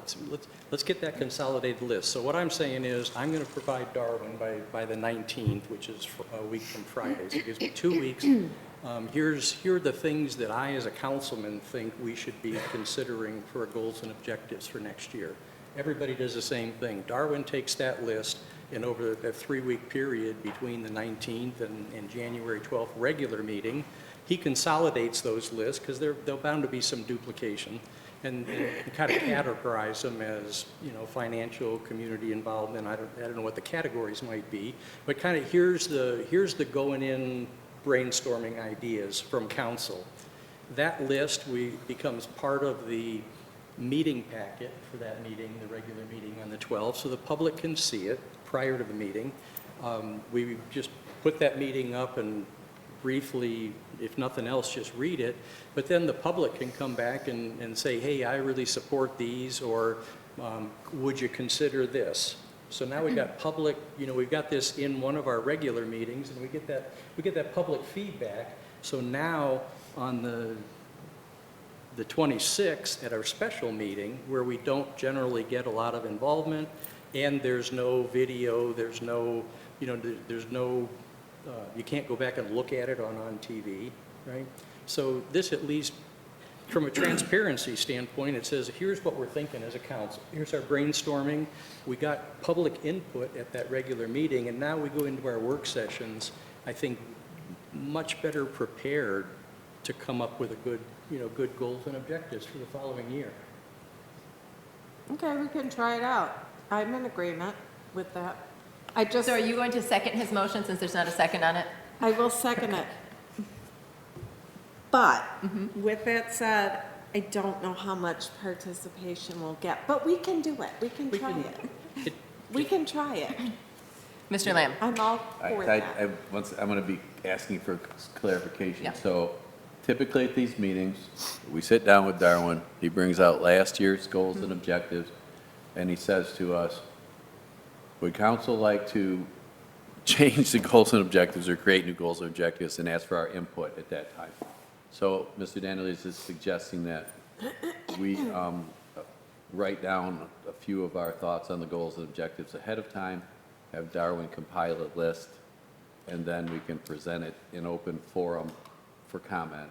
Speaker 3: let's get that consolidated list. So what I'm saying is, I'm going to provide Darwin by the 19th, which is a week from Friday. So it gives me 2 weeks. Here are the things that I, as a councilman, think we should be considering for our goals and objectives for next year. Everybody does the same thing. Darwin takes that list, and over a 3-week period between the 19th and January 12th regular meeting, he consolidates those lists, because they're bound to be some duplication, and kind of categorize them as, you know, financial, community involvement. I don't know what the categories might be, but kind of here's the going in brainstorming ideas from council. That list becomes part of the meeting packet for that meeting, the regular meeting on the 12th, so the public can see it prior to the meeting. We just put that meeting up and briefly, if nothing else, just read it, but then the public can come back and say, hey, I really support these, or would you consider this? So now we've got public, you know, we've got this in one of our regular meetings, and we get that public feedback. So now on the 26th at our special meeting, where we don't generally get a lot of involvement, and there's no video, there's no, you know, there's no, you can't go back and look at it on TV, right? So this, at least from a transparency standpoint, it says, here's what we're thinking as a council. Here's our brainstorming. We got public input at that regular meeting, and now we go into our work sessions, I think, much better prepared to come up with a good, you know, good goals and objectives for the following year.
Speaker 7: Okay, we can try it out. I'm in agreement with that.
Speaker 1: So are you going to second his motion since there's not a second on it?
Speaker 7: I will second it. But with that said, I don't know how much participation we'll get, but we can do it. We can try it. We can try it.
Speaker 1: Mr. Lamb?
Speaker 7: I'm all for that.
Speaker 5: I'm going to be asking for clarification.
Speaker 1: Yeah.
Speaker 5: So typically at these meetings, we sit down with Darwin, he brings out last year's goals and objectives, and he says to us, would council like to change the goals and objectives or create new goals and objectives, and ask for our input at that time? So Mr. Daniels is suggesting that we write down a few of our thoughts on the goals and objectives ahead of time, have Darwin compile a list, and then we can present it in open forum for comment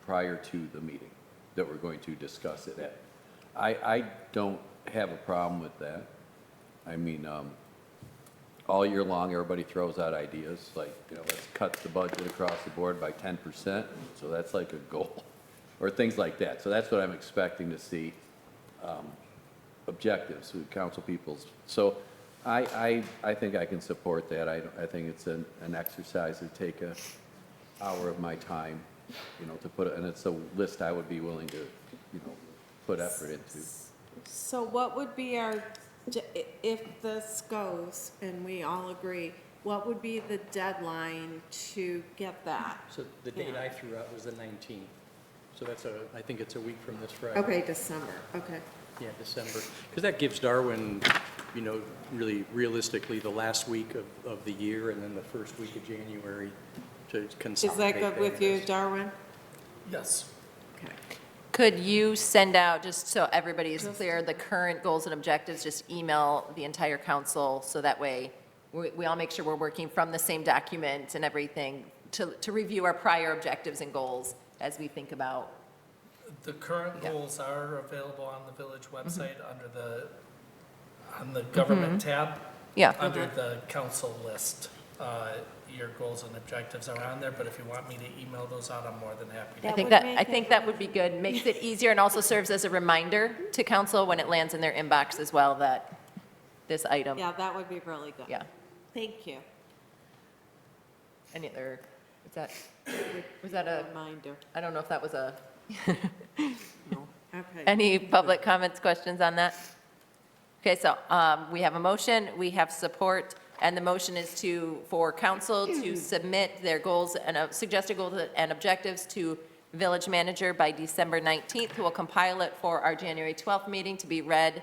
Speaker 5: prior to the meeting that we're going to discuss it at. I don't have a problem with that. I mean, all year long, everybody throws out ideas, like, you know, let's cut the budget across the board by 10%, so that's like a goal, or things like that. So that's what I'm expecting to see, objectives with council people's. So I think I can support that. I think it's an exercise that take an hour of my time, you know, to put it, and it's a list I would be willing to, you know, put effort into.
Speaker 7: So what would be our, if this goes and we all agree, what would be the deadline to get that?
Speaker 3: So the date I threw out was the 19th. So that's I think it's a week from this Friday.
Speaker 7: Okay, December, okay.
Speaker 3: Yeah, December. Because that gives Darwin, you know, really realistically the last week of the year, and then the first week of January to consolidate.
Speaker 7: Is that good with you,
Speaker 3: list.
Speaker 7: Darwin?
Speaker 4: Yes.
Speaker 7: Okay.
Speaker 1: Could you send out, just so everybody is clear, the current goals and objectives, just email the entire council, so that way we all make sure we're working from the same document and everything to review our prior objectives and goals as we think about.
Speaker 4: The current
Speaker 1: Yeah.
Speaker 4: goals are available on the village website on the government tab.
Speaker 1: Yeah.
Speaker 4: Under the council list. Your goals and objectives are on there, but if you want me to email those out, I'm more than happy to.
Speaker 1: I think that would be good. Makes it easier and also serves as a reminder to council when it lands in their inbox as well that this item.
Speaker 7: Yeah, that would be really good.
Speaker 1: Yeah.
Speaker 7: Thank you.
Speaker 1: Any other, was that a,
Speaker 7: Reminder.
Speaker 1: I don't know if that was a,
Speaker 7: Okay.
Speaker 1: any public comments, questions on that? Okay, so we have a motion, we have support, and the motion is for council to submit their goals and suggested goals and objectives to village manager by December 19th, who will compile it for our January 12th meeting to be read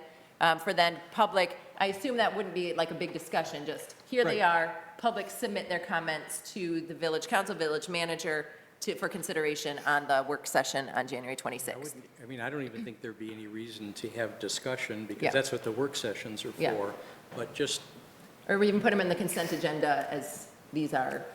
Speaker 1: for then public. I assume that wouldn't be like a big discussion, just here they
Speaker 3: Right.
Speaker 1: are, public submit their comments to the village council, village manager, for consideration on the work session on January 26th.
Speaker 3: I don't even think there'd be any reason to have discussion,
Speaker 1: Yeah.
Speaker 3: because that's what the work sessions are
Speaker 1: Yeah.
Speaker 3: for. But just,
Speaker 1: Or we even put them in the consent agenda as these are,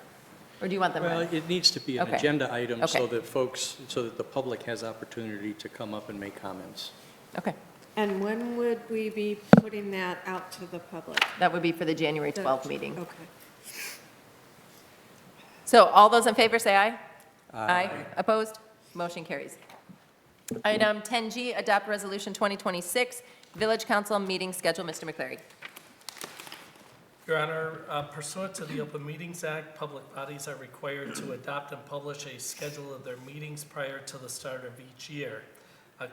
Speaker 1: or do you want them
Speaker 3: well,
Speaker 1: read?
Speaker 3: it needs to be an
Speaker 1: Okay.
Speaker 3: agenda item so
Speaker 1: Okay.
Speaker 3: that the public has opportunity to come up and make comments.
Speaker 1: Okay,
Speaker 7: And when would we be putting that out to the public?
Speaker 1: that would be for the January 12th meeting.
Speaker 7: Okay.
Speaker 1: So all those in favor say aye. Aye. Opposed? Motion carries. Item 10G, adopt resolution 2026, Village Council meeting schedule. Mr. McCleary.
Speaker 4: Your Honor, pursuant to the Open Meetings Act, public bodies are required to adopt and publish a schedule of their meetings prior to the start of each year.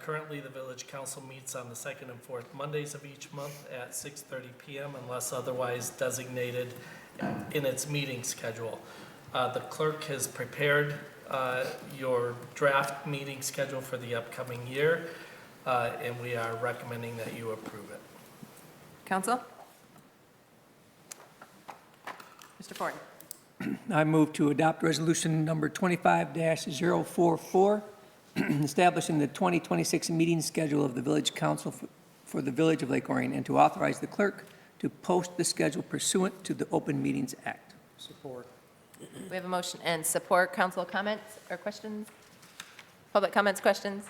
Speaker 4: Currently, the Village Council meets on the second and fourth Mondays of each month at 6:30 PM unless otherwise designated in its meeting schedule. The clerk has prepared your draft meeting schedule for the upcoming year, and we are recommending that you approve it.
Speaker 1: Council? Mr. Ford.
Speaker 8: I move to adopt resolution number 25-044, establishing the 2026 meeting schedule of the Village Council for the Village of Lake Orion, and to authorize the clerk to post the schedule pursuant to the Open Meetings Act.
Speaker 3: Support.
Speaker 1: We have a motion and support. Council comments or questions? Public comments, questions?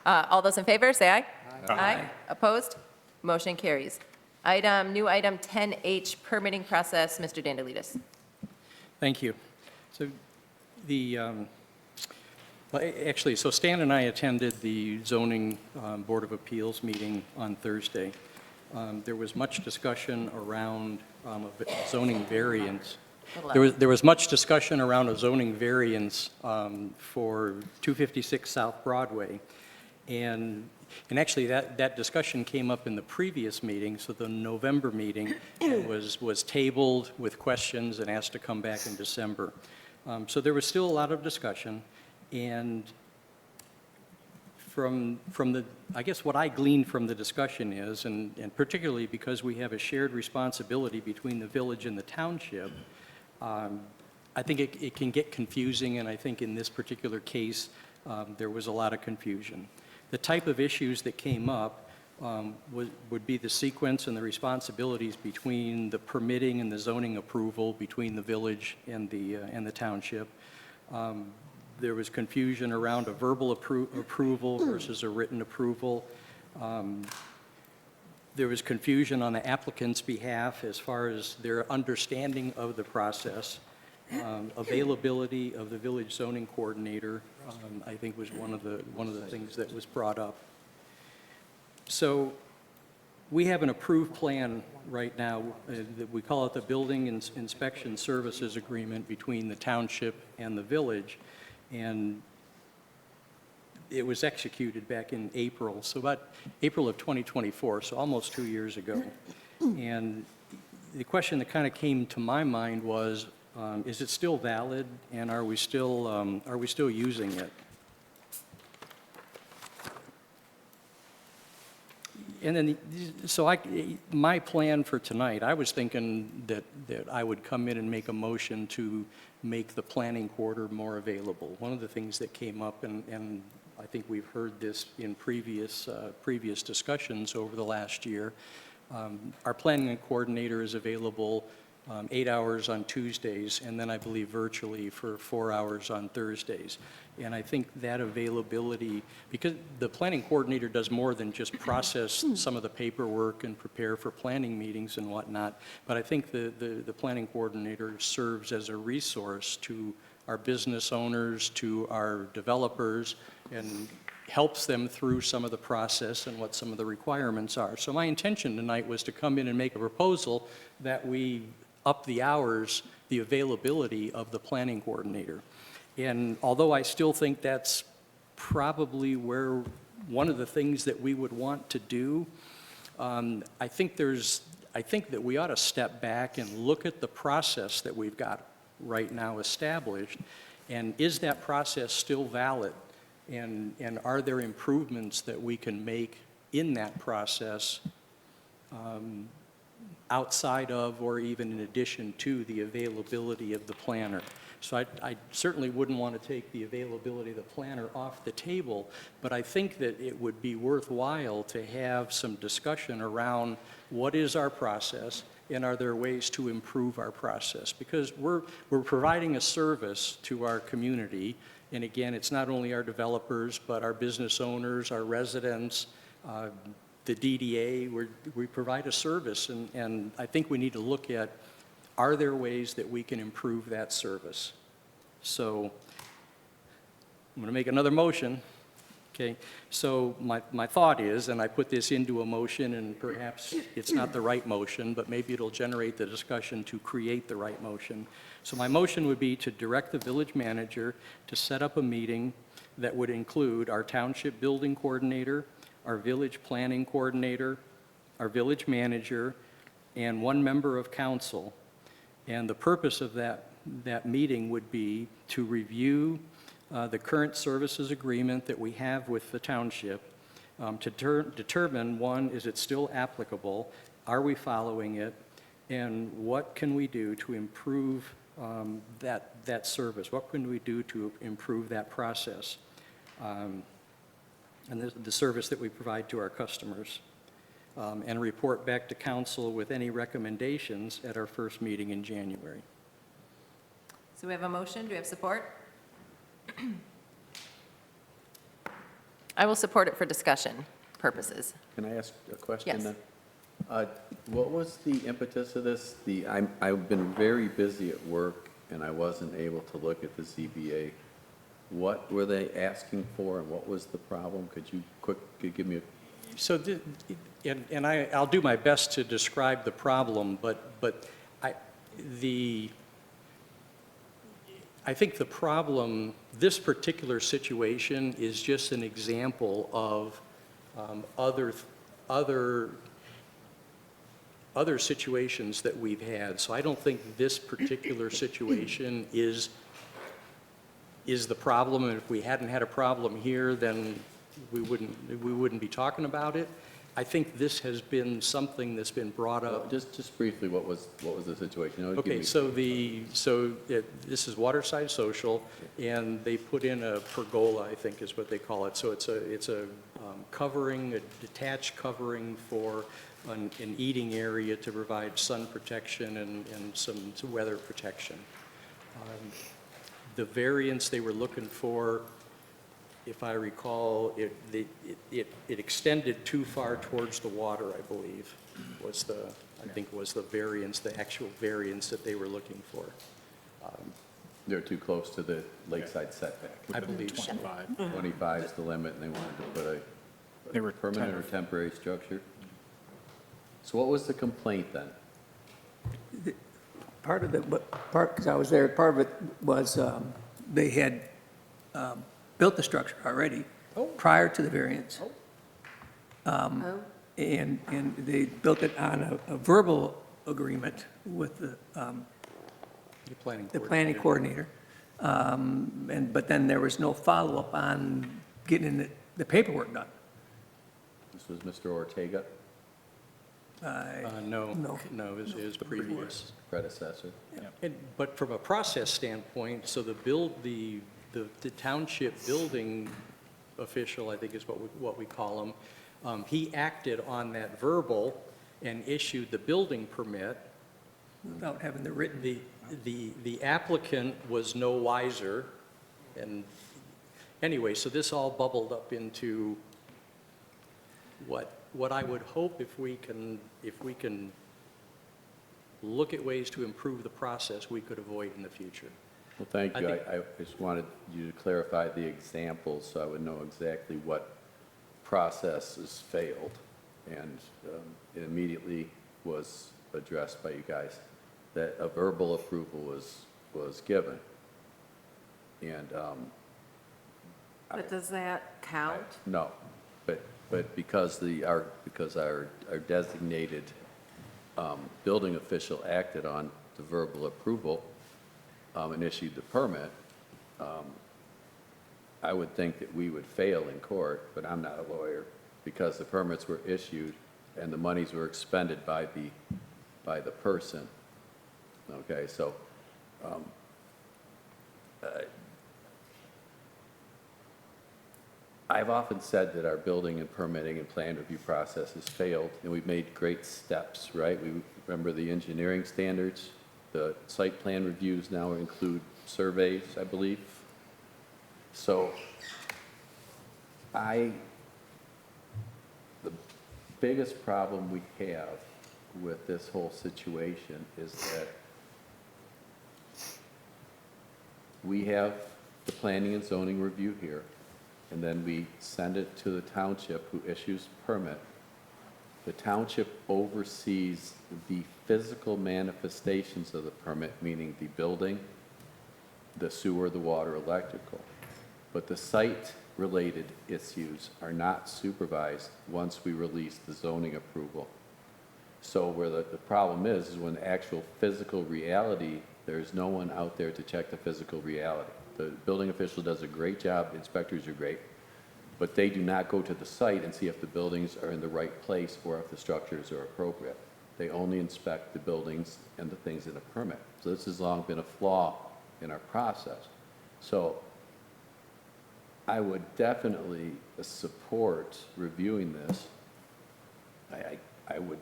Speaker 1: All those in favor, say aye. Aye. Opposed? Motion carries. New item 10H, permitting process. Mr. Dandelides.
Speaker 3: Thank you. So so Stan and I attended the zoning Board of Appeals meeting on Thursday. There was much discussion around a zoning variance. There was much discussion around a zoning variance for 256 South Broadway. And actually, that discussion came up in the previous meeting, so the November meeting was tabled with questions and asked to come back in December. So there was still a lot of discussion, and I guess what I gleaned from the discussion is, and particularly because we have a shared responsibility between the village and the township, I think it can get confusing, and I think in this particular case, there was a lot of confusion. The type of issues that came up would be the sequence and the responsibilities between the permitting and the zoning approval between the village and the township. There was confusion around a verbal approval versus a written approval. There was confusion on the applicant's behalf as far as their understanding of the process. Availability of the village zoning coordinator, I think, was one of the things that was brought up. So we have an approved plan right now. That we call it the Building Inspection Services Agreement between the township and the village. And it was executed back in April, so about April of 2024, so almost 2 years ago. And the question that kind of came to my mind was, is it still valid, and are we still using it? And then, my plan for tonight, I was thinking that I would come in and make a motion to make the planning quarter more available. One of the things that came up, and I think we've heard this in previous discussions over the last year, our planning coordinator is available 8 hours on Tuesdays, and then I believe virtually for 4 hours on Thursdays. And I think that availability, because the planning coordinator does more than just process some of the paperwork and prepare for planning meetings and whatnot, but I think the planning coordinator serves as a resource to our business owners, to our developers, and helps them through some of the process and what some of the requirements are. So my intention tonight was to come in and make a proposal that we up the hours, the availability of the planning coordinator. And although I still think that's probably one of the things that we would want to do, I think that we ought to step back and look at the process that we've got right now established, and is that process still valid? And are there improvements that we can make in that process outside of or even in addition to the availability of the planner. So I certainly wouldn't want to take the availability of the planner off the table, but I think that it would be worthwhile to have some discussion around what is our process and are there ways to improve our process? Because we're providing a service to our community, and again, it's not only our developers, but our business owners, our residents, the DDA, we provide a service, and I think we need to look at, are there ways that we can improve that service? So I'm going to make another motion, okay? So my thought is, and I put this into a motion, and perhaps it's not the right motion, but maybe it'll generate the discussion to create the right motion. So my motion would be to direct the village manager to set up a meeting that would include our township building coordinator, our village planning coordinator, our village manager, and one member of council. And the purpose of that meeting would be to review the current services agreement that we have with the township, to determine, one, is it still applicable? Are we following it? And what can we do to improve that service? What can we do to improve that process? And the service that we provide to our customers. And report back to council with any recommendations at our first meeting in January.
Speaker 1: So we have a motion, do we have support? I will support it for discussion purposes.
Speaker 5: Can I ask a question
Speaker 1: Yes.
Speaker 5: then? What was the impetus of this? I've been very busy at work, and I wasn't able to look at the ZBA. What were they asking for, and what was the problem? Could you give me a...
Speaker 3: So, I'll do my best to describe the problem, but I think the problem, this particular situation is just an example of other situations that we've had. So I don't think this particular situation is the problem, and if we hadn't had a problem here, then we wouldn't be talking about it. I think this has been something that's been brought up.
Speaker 5: Just briefly, what was the situation?
Speaker 3: Okay, this is Waterside Social, and they put in a pergola, I think is what they call it. So it's a covering, a detached covering for an eating area to provide sun protection and some weather protection. The variance they were looking for, if I recall, it extended too far towards the water, I believe, was the variance, the actual variance that they were looking for.
Speaker 5: They're too close to the lakeside setback.
Speaker 3: I believe so.
Speaker 5: 25 is the limit, and they wanted to put a permanent or temporary structure. So what was the complaint then?
Speaker 8: Part of it, because I was there, part of it was they had built the structure already prior to the variance. And they built it on a verbal agreement with the planning coordinator. But then there was no follow-up on getting the paperwork done.
Speaker 5: This was Mr. Ortega,
Speaker 3: No, it was previous.
Speaker 5: predecessor.
Speaker 3: But from a process standpoint, so the township building official, I think is what we call him, he acted on that verbal and issued the building permit.
Speaker 8: Without having the written.
Speaker 3: The applicant was no wiser, and anyway, so this all bubbled up into what I would hope if we can look at ways to improve the process, we could avoid in the future.
Speaker 5: Well, thank you. I just wanted you to clarify the examples so I would know exactly what processes failed. And it immediately was addressed by you guys that a verbal approval was given. And
Speaker 7: But does that count?
Speaker 5: no, but because our designated building official acted on the verbal approval and issued the permit, I would think that we would fail in court, but I'm not a lawyer, because the permits were issued and the monies were expended by the by the person. Okay, so I've often said that our building and permitting and plan review process has failed, and we've made great steps, right? We remember the engineering standards, the site plan reviews now include surveys, I believe. So the biggest problem we have with this whole situation is that we have the planning and zoning review here, and then we send it to the township who issues permit. The township oversees the physical manifestations of the permit, meaning the building, the sewer, the water, electrical. But the site-related issues are not supervised once we release the zoning approval. So where the problem is when the actual physical reality, there's no one out there to check the physical reality. The building official does a great job, inspectors are great, but they do not go to the site and see if the buildings are in the right place or if the structures are appropriate. They only inspect the buildings and the things in a permit. So this has long been a flaw in our process. So I would definitely support reviewing this. I would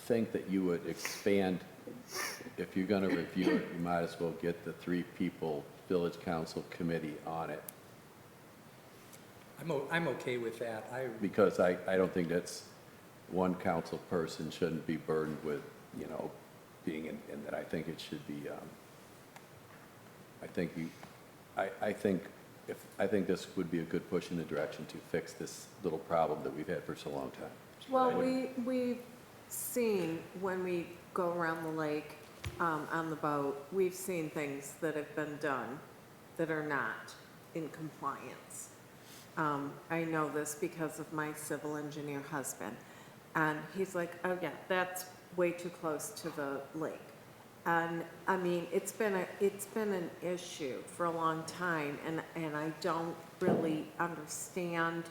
Speaker 5: think that you would expand, if you're going to review it, you might as well get the 3-people village council committee on it.
Speaker 3: I'm okay with that.
Speaker 5: Because I don't think that's, one council person shouldn't be burdened with, being in that. I think it should be, I think this would be a good push in the direction to fix this little problem that we've had for so long time.
Speaker 7: Well, we've seen, when we go around the lake on the boat, we've seen things that have been done that are not in compliance. I know this because of my civil engineer husband. And he's like, oh yeah, that's way too close to the lake. And I mean, it's been an issue for a long time, and I don't really understand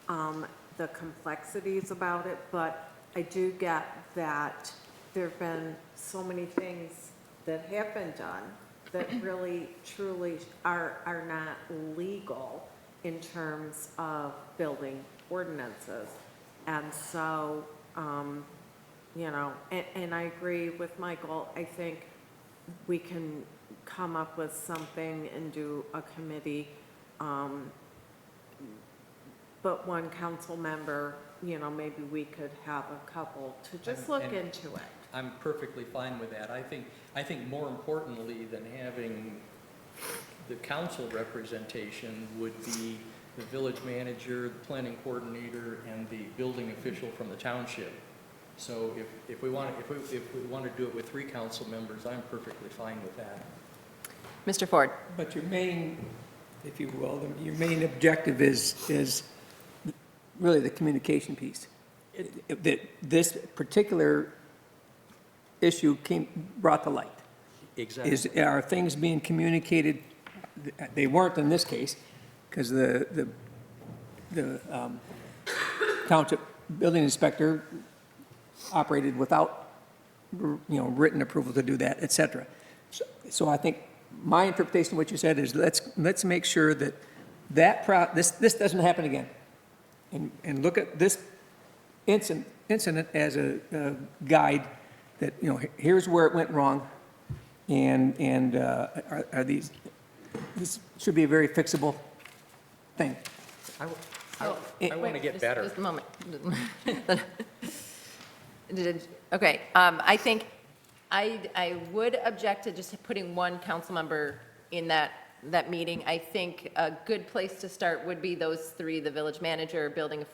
Speaker 7: the complexities about it, but I do get that there've been so many things that have been done that really, truly are not legal in terms of building ordinances. And so, and I agree with Michael. I think we can come up with something and do a committee, but one council member, maybe we could have a couple to just look into it.
Speaker 3: I'm perfectly fine with that. I think more importantly than having the council representation would be the village manager, the planning coordinator, and the building official from the township. So if we want to do it with 3 council members, I'm perfectly fine with that.
Speaker 1: Mr. Ford?
Speaker 8: But your main, if you will, your main objective is really the communication piece. That this particular issue brought to light.
Speaker 3: Exactly.
Speaker 8: Are things being communicated? They weren't in this case, because the township building inspector operated without, written approval to do that, et cetera. So I think my interpretation of what you said is let's make sure that this doesn't happen again. And look at this incident as a guide that, here's where it went wrong, and are these, this should be a very fixable thing.
Speaker 3: I want to get better.
Speaker 1: Just a moment. Okay, I think I would object to just putting one council member in that meeting. I think a good place to start would be those 3, the village manager, building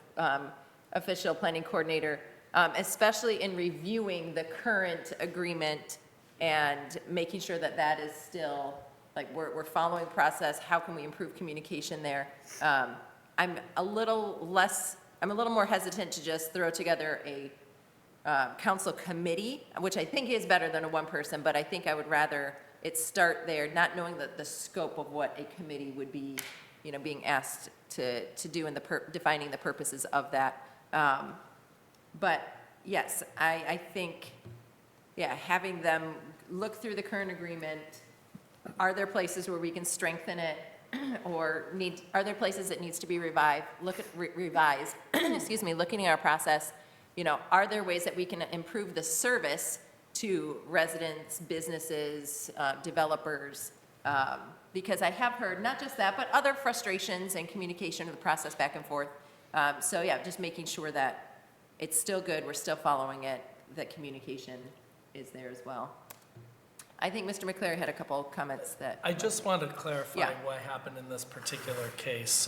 Speaker 1: official, planning coordinator, especially in reviewing the current agreement and making sure that that is still, like, we're following process. How can we improve communication there? I'm a little more hesitant to just throw together a council committee, which I think is better than a one person, but I think I would rather it start there, not knowing the scope of what a committee would be, being asked to do in defining the purposes of that. But yes, I think yeah, having them look through the current agreement. Are there places where we can strengthen it, or are there places that needs to be revised, excuse me, looking at our process, are there ways that we can improve the service to residents, businesses, developers? Because I have heard not just that, but other frustrations and communication of the process back and forth. So yeah, just making sure that it's still good, we're still following it, that communication is there as well. I think Mr. McCleary had a couple comments that.
Speaker 4: I just want to clarify
Speaker 1: Yeah.
Speaker 4: what happened in this particular case.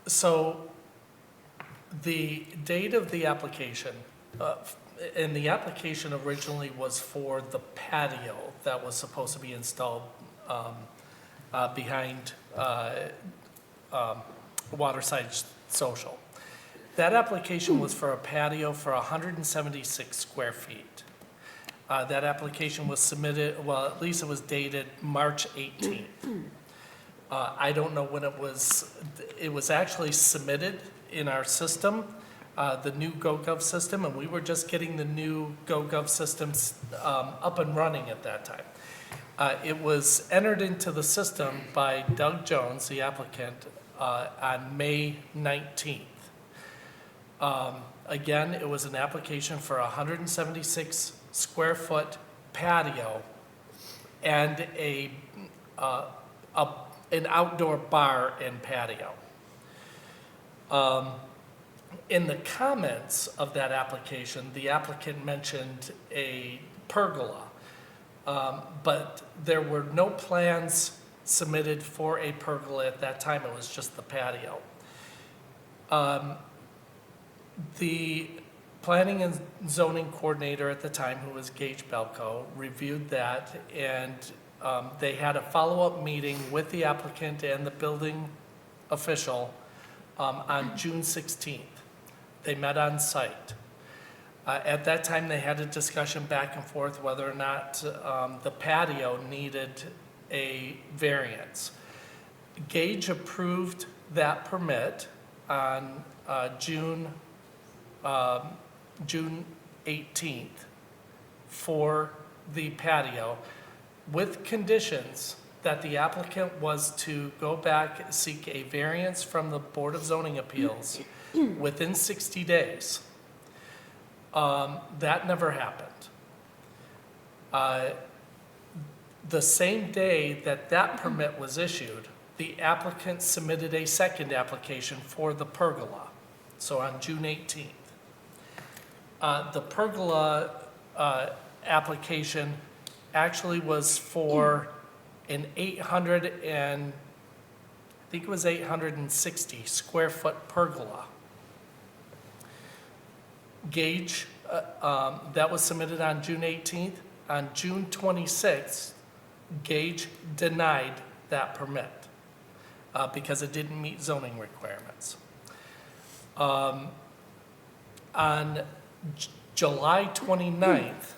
Speaker 4: So the date of the application, and the application originally was for the patio that was supposed to be installed behind Waterside Social. That application was for a patio for 176 square feet. That application was submitted, well, at least it was dated March 18th. I don't know when it was actually submitted in our system, the new GoGov system, and we were just getting the new GoGov systems up and running at that time. It was entered into the system by Doug Jones, the applicant, on May 19th. Again, it was an application for a 176 square foot patio and an outdoor bar and patio. In the comments of that application, the applicant mentioned a pergola, but there were no plans submitted for a pergola at that time. It was just the patio. The planning and zoning coordinator at the time, who was Gage Belko, reviewed that, and they had a follow-up meeting with the applicant and the building official on June 16th. They met on site. At that time, they had a discussion back and forth whether or not the patio needed a variance. Gage approved that permit on June 18th for the patio, with conditions that the applicant was to go back, seek a variance from the Board of Zoning Appeals within 60 days. That never happened. The same day that that permit was issued, the applicant submitted a second application for the pergola, so on June 18th. The pergola application actually was for an 860 square foot pergola. Gage, that was submitted on June 18th. On June 26th, Gage denied that permit because it didn't meet zoning requirements. On July 29th,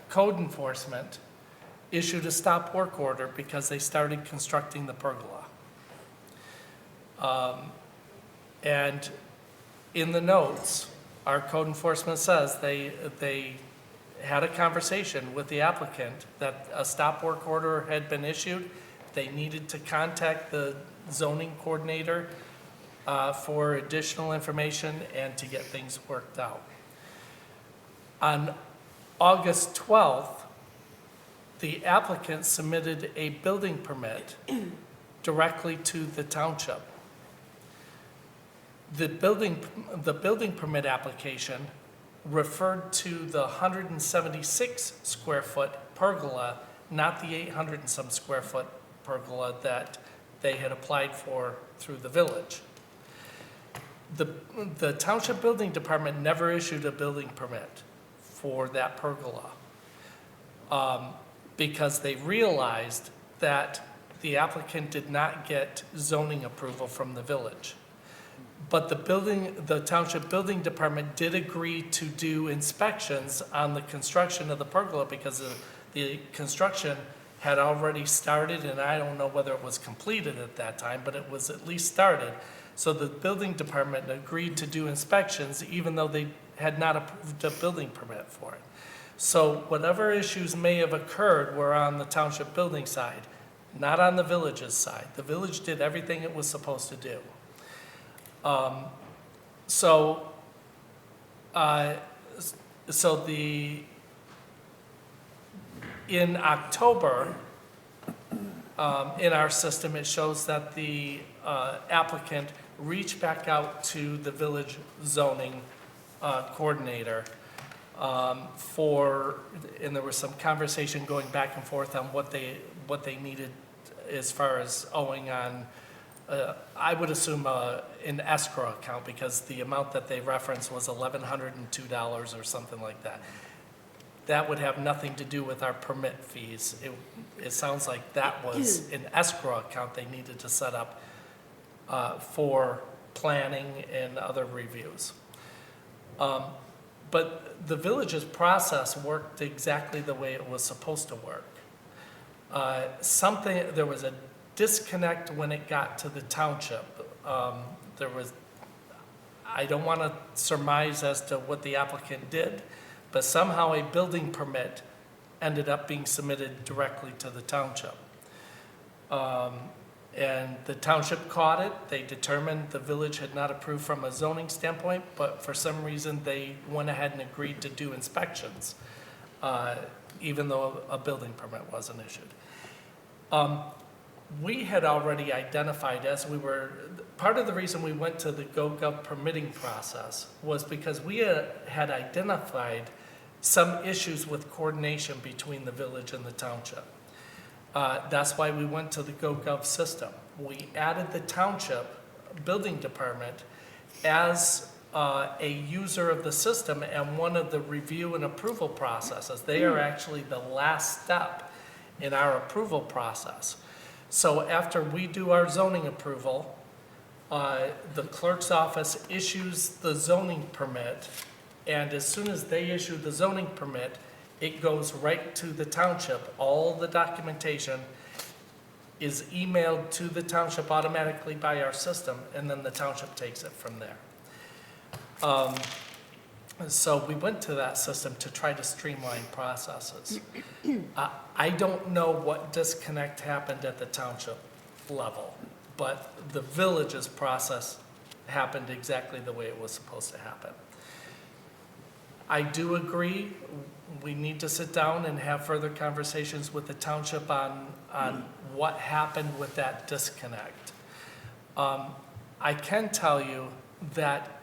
Speaker 4: code enforcement issued a stop work order because they started constructing the pergola. And in the notes, our code enforcement says they had a conversation with the applicant that a stop work order had been issued. They needed to contact the zoning coordinator for additional information and to get things worked out. On August 12th, the applicant submitted a building permit directly to the township. The building permit application referred to the 176 square foot pergola, not the 800 and some square foot pergola that they had applied for through the village. The township building department never issued a building permit for that pergola because they realized that the applicant did not get zoning approval from the village. But the township building department did agree to do inspections on the construction of the pergola because the construction had already started, and I don't know whether it was completed at that time, but it was at least started. So the building department agreed to do inspections even though they had not approved a building permit for it. So whatever issues may have occurred were on the township building side, not on the village's side. The village did everything it was supposed to do. So in October, in our system, it shows that the applicant reached back out to the village zoning coordinator and there was some conversation going back and forth on what they needed as far as owing on, I would assume an escrow account, because the amount that they referenced was $1,102 or something like that. That would have nothing to do with our permit fees. It sounds like that was an escrow account they needed to set up for planning and other reviews. But the village's process worked exactly the way it was supposed to work. There was a disconnect when it got to the township. I don't want to surmise as to what the applicant did, but somehow a building permit ended up being submitted directly to the township. And the township caught it. They determined the village had not approved from a zoning standpoint, but for some reason they went ahead and agreed to do inspections, even though a building permit wasn't issued. We had already identified, part of the reason we went to the GoGov permitting process was because we had identified some issues with coordination between the village and the township. That's why we went to the GoGov system. We added the township building department as a user of the system and one of the review and approval processes. They are actually the last step in our approval process. So after we do our zoning approval, the clerk's office issues the zoning permit, and as soon as they issue the zoning permit, it goes right to the township. All the documentation is emailed to the township automatically by our system, and then the township takes it from there. So we went to that system to try to streamline processes. I don't know what disconnect happened at the township level, but the village's process happened exactly the way it was supposed to happen. I do agree, we need to sit down and have further conversations with the township on what happened with that disconnect. I can tell you that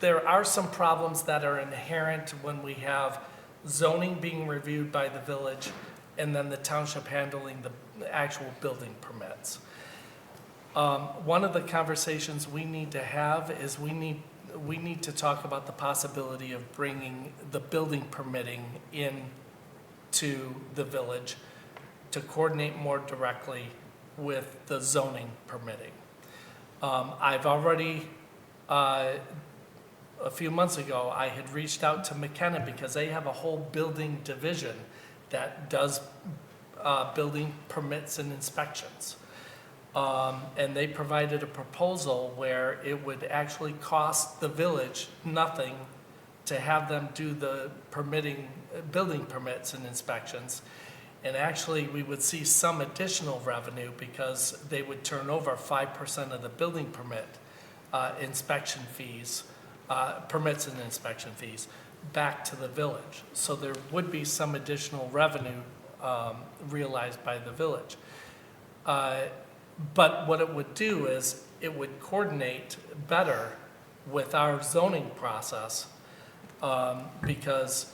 Speaker 4: there are some problems that are inherent when we have zoning being reviewed by the village and then the township handling the actual building permits. One of the conversations we need to have is we need to talk about the possibility of bringing the building permitting in to the village to coordinate more directly with the zoning permitting. I've already, a few months ago, I had reached out to McKenna because they have a whole building division that does building permits and inspections. And they provided a proposal where it would actually cost the village nothing to have them do the building permits and inspections. And actually, we would see some additional revenue because they would turn over 5% of the building permit inspection fees, permits and inspection fees, back to the village. So there would be some additional revenue realized by the village. But what it would do is it would coordinate better with our zoning process because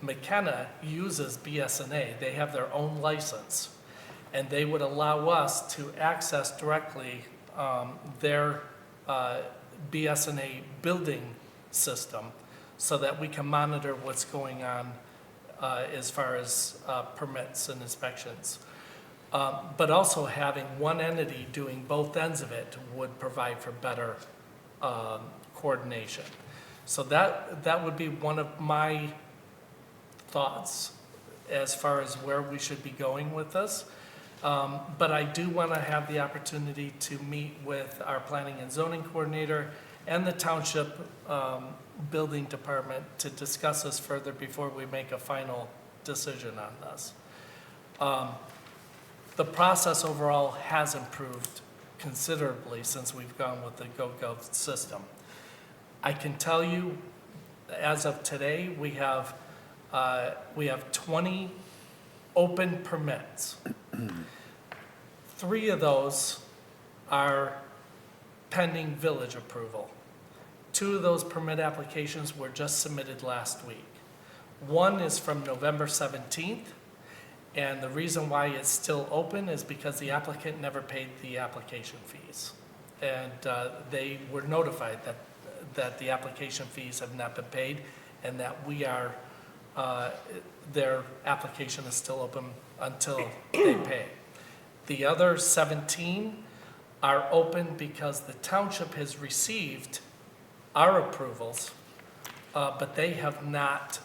Speaker 4: McKenna uses BSNA. They have their own license, and they would allow us to access directly their BSNA building system so that we can monitor what's going on as far as permits and inspections. But also having one entity doing both ends of it would provide for better coordination. So that would be one of my thoughts as far as where we should be going with this. But I do want to have the opportunity to meet with our planning and zoning coordinator and the township building department to discuss this further before we make a final decision on this. The process overall has improved considerably since we've gone with the GoGov system. I can tell you, as of today, we have 20 open permits. 3 of those are pending village approval. 2 of those permit applications were just submitted last week. 1 is from November 17th, and the reason why it's still open is because the applicant never paid the application fees. And they were notified that the application fees have not been paid, and that their application is still open until they pay. The other 17 are open because the township has received our approvals, but they have not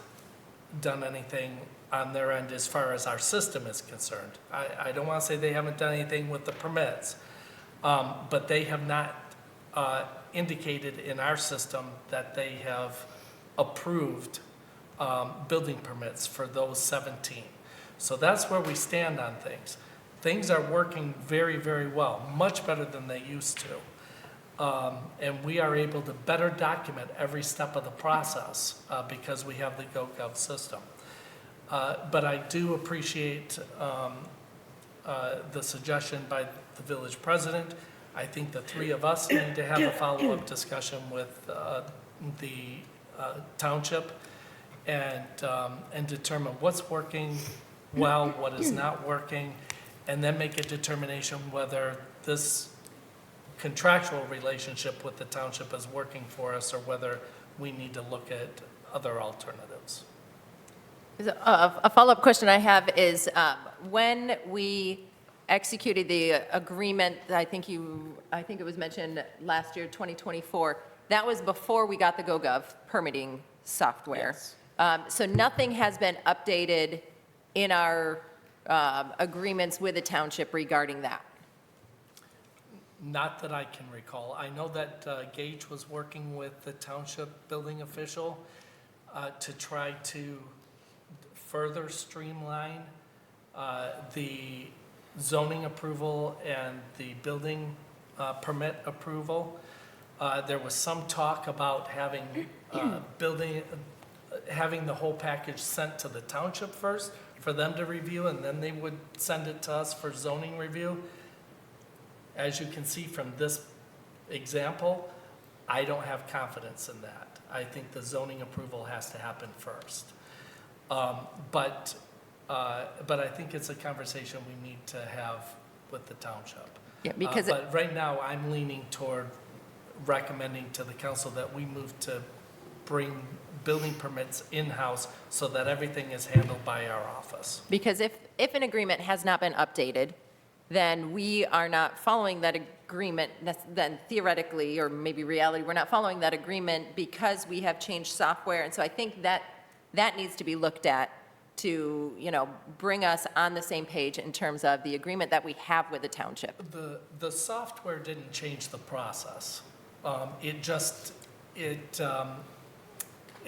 Speaker 4: done anything on their end as far as our system is concerned. I don't want to say they haven't done anything with the permits, but they have not indicated in our system that they have approved building permits for those 17. So that's where we stand on things. Things are working very, very well, much better than they used to. And we are able to better document every step of the process because we have the GoGov system. But I do appreciate the suggestion by the village president. I think the 3 of us need to have a follow-up discussion with the township and determine what's working well, what is not working, and then make a determination whether this contractual relationship with the township is working for us or whether we need to look at other alternatives.
Speaker 1: A follow-up question I have is, when we executed the agreement, I think it was mentioned last year, 2024, that was before we got the GoGov permitting software.
Speaker 4: Yes.
Speaker 1: So nothing has been updated in our agreements with the township regarding that?
Speaker 4: Not that I can recall. I know that Gage was working with the township building official to try to further streamline the zoning approval and the building permit approval. There was some talk about having having the whole package sent to the township first for them to review, and then they would send it to us for zoning review. As you can see from this example, I don't have confidence in that. I think the zoning approval has to happen first. But I think it's a conversation we need to have with the township.
Speaker 1: Yeah, because
Speaker 4: But right now, I'm leaning toward recommending to the council that we move to bring building permits in-house so that everything is handled by our office.
Speaker 1: Because if an agreement has not been updated, then we are not following that agreement, then theoretically, or maybe reality, we're not following that agreement because we have changed software. And so I think that needs to be looked at to, bring us on the same page in terms of the agreement that we have with the township.
Speaker 4: The software didn't change the process.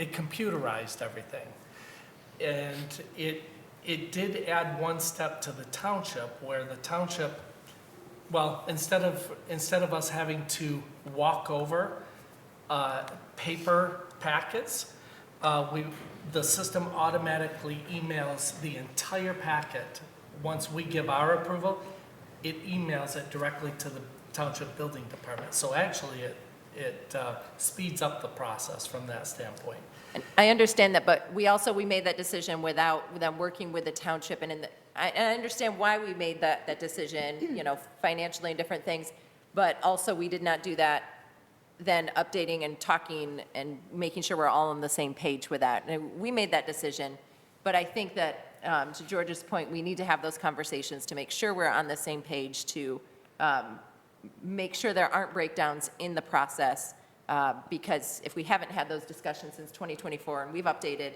Speaker 4: It computerized everything. And it did add one step to the township where the township, well, instead of us having to walk over paper packets, the system automatically emails the entire packet. Once we give our approval, it emails it directly to the township building department. So actually, it speeds up the process from that standpoint.
Speaker 1: And I understand that, but we made that decision without them working with the township, and I understand why we made that decision, financially and different things, but also we did not do that then updating and talking and making sure we're all on the same page with that. And we made that decision, but I think that, to George's point, we need to have those conversations to make sure we're on the same page to make sure there aren't breakdowns in the process, because if we haven't had those discussions since 2024 and we've updated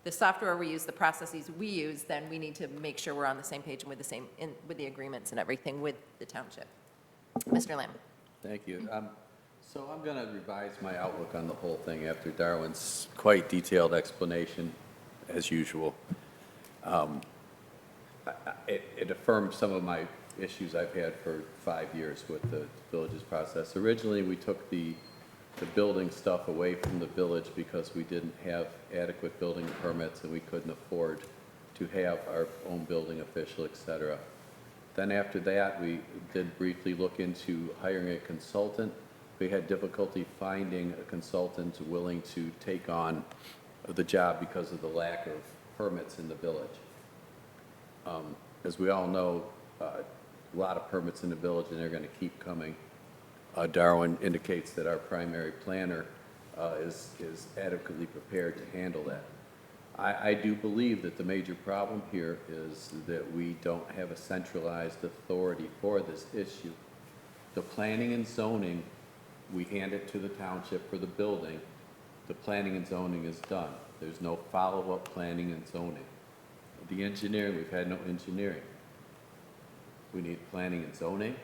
Speaker 1: the software we use, the processes we use, then we need to make sure we're on the same page and with the agreements and everything with the township. Mr. Lamb.
Speaker 5: Thank you. So I'm going to revise my outlook on the whole thing after Darwin's quite detailed explanation, as usual. It affirmed some of my issues I've had for 5 years with the village's process. Originally, we took the building stuff away from the village because we didn't have adequate building permits and we couldn't afford to have our own building official, et cetera. Then after that, we did briefly look into hiring a consultant. We had difficulty finding a consultant willing to take on the job because of the lack of permits in the village. As we all know, a lot of permits in the village, and they're going to keep coming. Darwin indicates that our primary planner is adequately prepared to handle that. I do believe that the major problem here is that we don't have a centralized authority for this issue. The planning and zoning, we hand it to the township for the building. The planning and zoning is done. There's no follow-up planning and zoning. The engineering, we've had no engineering. We need planning and zoning,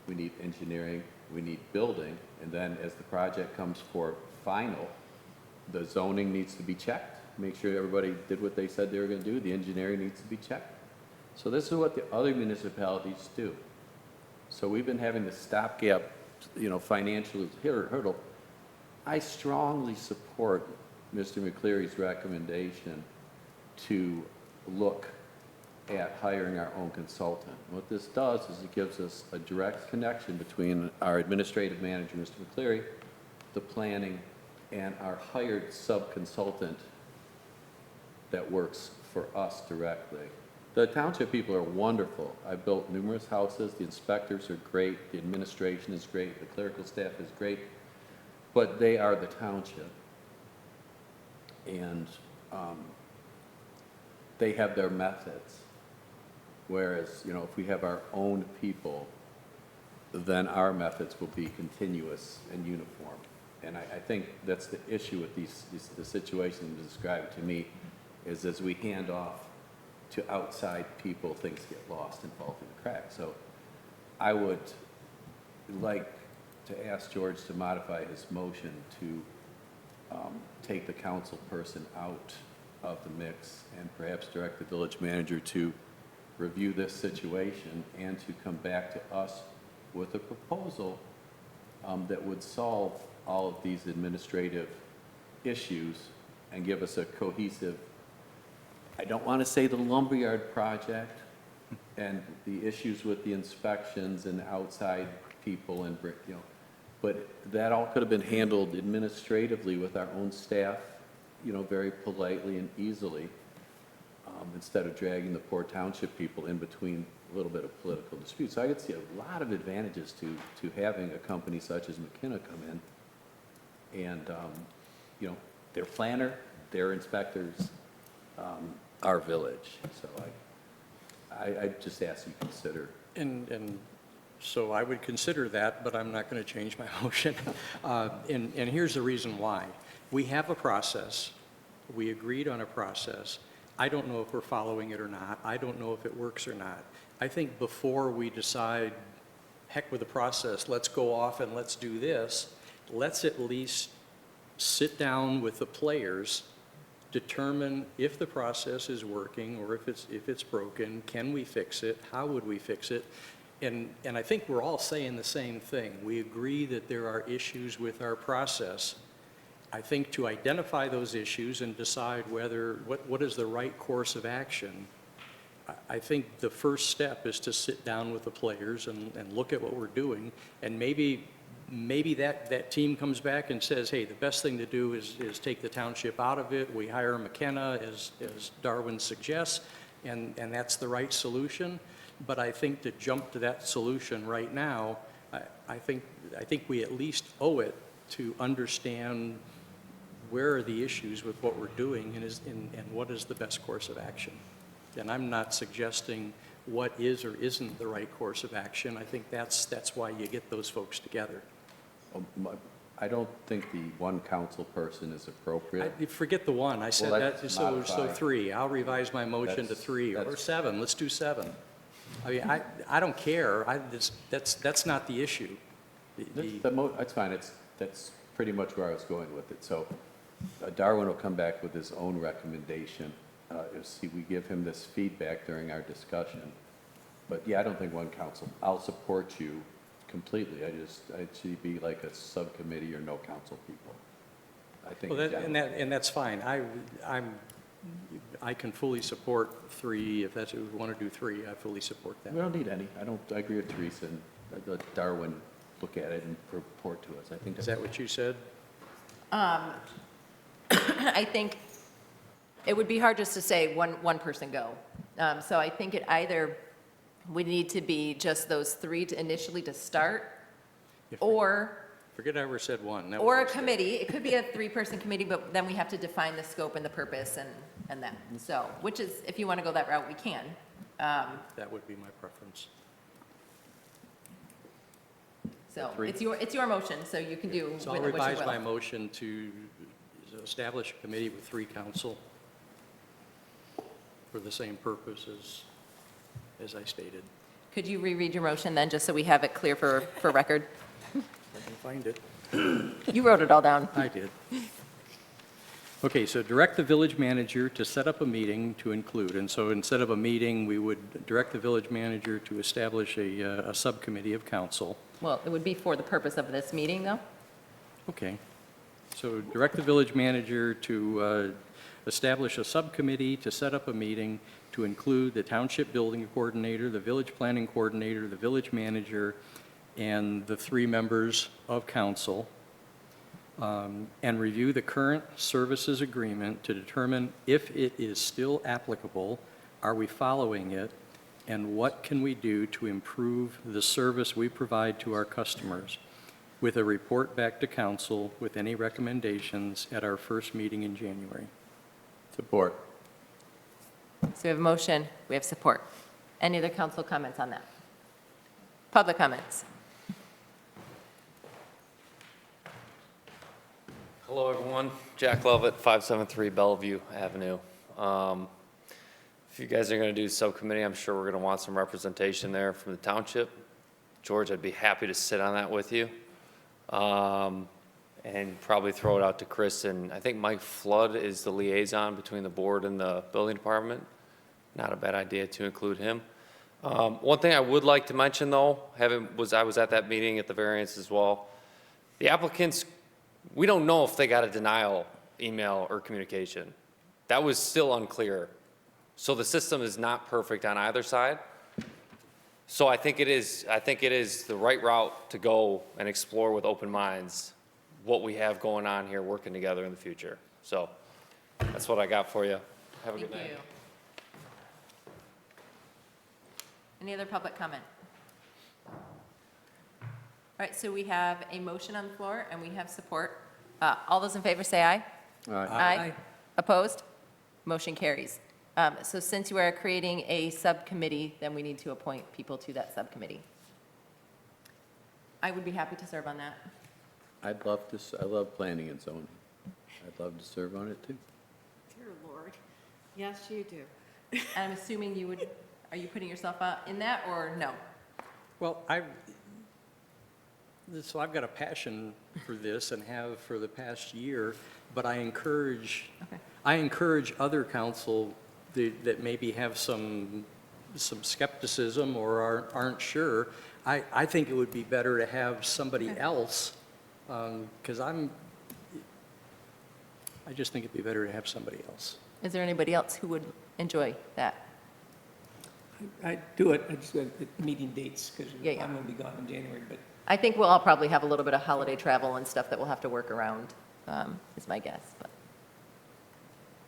Speaker 5: we need engineering, we need building, and then as the project comes for final, the zoning needs to be checked, make sure everybody did what they said they were going to do, the engineering needs to be checked. So this is what the other municipalities do. So we've been having to stopgap, financial hurdle. I strongly support Mr. McCleary's recommendation to look at hiring our own consultant. What this does is it gives us a direct connection between our administrative manager, Mr. McCleary, the planning, and our hired sub-consultant that works for us directly. The township people are wonderful. I've built numerous houses. The inspectors are great. The administration is great. The clerical staff is great. But they are the township. And they have their methods. Whereas, if we have our own people, then our methods will be continuous and uniform. And I think that's the issue with the situation described to me, is as we hand off to outside people, things get lost and fall through the cracks. So I would like to ask George to modify his motion to take the council person out of the mix and perhaps direct the village manager to review this situation and to come back to us with a proposal that would solve all of these administrative issues and give us a cohesive, I don't want to say the lumberyard project and the issues with the inspections and outside people and, but that all could have been handled administratively with our own staff, very politely and easily, instead of dragging the poor township people in between a little bit of political dispute. So I could see a lot of advantages to having a company such as McKenna come in and, their planner, their inspectors, our village. So I just ask you to consider.
Speaker 3: And so I would consider that, but I'm not going to change my motion. And here's the reason why. We have a process. We agreed on a process. I don't know if we're following it or not. I don't know if it works or not. I think before we decide, heck with the process, let's go off and let's do this, let's at least sit down with the players, determine if the process is working or if it's broken, can we fix it, how would we fix it? And I think we're all saying the same thing. We agree that there are issues with our process. I think to identify those issues and decide what is the right course of action, I think the first step is to sit down with the players and look at what we're doing, and maybe that team comes back and says, hey, the best thing to do is take the township out of it. We hire McKenna, as Darwin suggests, and that's the right solution. But I think to jump to that solution right now, I think we at least owe it to understand where are the issues with what we're doing and what is the best course of action. And I'm not suggesting what is or isn't the right course of action. I think that's why you get those folks together.
Speaker 5: I don't think the one council person is appropriate.
Speaker 3: Forget the one. I said
Speaker 5: Well,
Speaker 3: that,
Speaker 5: let's
Speaker 3: so
Speaker 5: modify.
Speaker 3: 3. I'll revise my motion to 3 or 7. Let's do 7. I mean, I don't care. That's not the issue.
Speaker 5: That's fine. It's That's pretty much where I was going with it. So Darwin will come back with his own recommendation. See, we give him this feedback during our discussion. But yeah, I don't think one council, I'll support you completely. It should be like a subcommittee or no council people. I think.
Speaker 3: Well, and that's fine. I can fully support 3, if that's, if we want to do 3, I fully support that.
Speaker 5: We don't need any. I agree with Teresa, and I'd let Darwin look at it and report to us. I think
Speaker 3: Is
Speaker 5: that's.
Speaker 3: that what you said?
Speaker 1: I think it would be hard just to say one person go. So I think it either would need to be just those 3 to initially to start, or
Speaker 3: Forget I ever said 1. That
Speaker 1: or a
Speaker 3: was mistake.
Speaker 1: committee. It could be a 3-person committee, but then we have to define the scope and the purpose and that. So, which is, if you want to go that route, we can.
Speaker 3: That would be my preference.
Speaker 1: So
Speaker 5: Three.
Speaker 1: it's your motion, so you can do
Speaker 3: So
Speaker 1: with
Speaker 3: I'll
Speaker 1: it what you
Speaker 3: revise my
Speaker 1: will.
Speaker 3: motion to establish a committee with 3 council for the same purpose as I stated.
Speaker 1: Could you reread your motion then, just so we have it clear for record?
Speaker 3: I can find it.
Speaker 1: You wrote it all down.
Speaker 3: I did. Okay, so direct the village manager to set up a meeting to include, and so instead of a meeting, we would direct the village manager to establish a subcommittee of council.
Speaker 1: Well, it would be for the purpose of this meeting, though.
Speaker 3: Okay. So direct the village manager to establish a subcommittee to set up a meeting to include the township building coordinator, the village planning coordinator, the village manager, and the 3 members of council, and review the current services agreement to determine if it is still applicable, are we following it, and what can we do to improve the service we provide to our customers, with a report back to council with any recommendations at our first meeting in January.
Speaker 5: Support.
Speaker 1: So we have a motion, we have support. Any other council comments on that? Public comments?
Speaker 10: Hello, everyone. Jack Lovett, 573 Bellevue Avenue. If you guys are going to do subcommittee, I'm sure we're going to want some representation there from the township. George, I'd be happy to sit on that with you. And probably throw it out to Chris, and I think Mike Flood is the liaison between the board and the building department. Not a bad idea to include him. One thing I would like to mention, though, I was at that meeting at the variance as well. The applicants, we don't know if they got a denial email or communication. That was still unclear. So the system is not perfect on either side. So I think it is the right route to go and explore with open minds what we have going on here, working together in the future. So that's what I got for you. Have a good night.
Speaker 1: Thank you. Any other public comment? All right, so we have a motion on the floor, and we have support. All those in favor say aye.
Speaker 3: Aye.
Speaker 1: Opposed? Motion carries. So since you are creating a subcommittee, then we need to appoint people to that subcommittee. I would be happy to serve on that.
Speaker 5: I love planning and zoning. I'd love to serve on it too.
Speaker 7: Dear Lord. Yes, you do.
Speaker 1: And I'm assuming you would, are you putting yourself in that, or no?
Speaker 3: Well, so I've got a passion for this and have for the past year, but I encourage other council that maybe have some skepticism or aren't sure. I think it would be better to have somebody else, because I just think it'd be better to have somebody else.
Speaker 1: Is there anybody else who would enjoy that?
Speaker 8: I do it, I just got the meeting dates, because
Speaker 1: Yeah, yeah.
Speaker 8: I'm going to be gone in January, but
Speaker 1: I think we'll all probably have a little bit of holiday travel and stuff that we'll have to work around, is my guess. But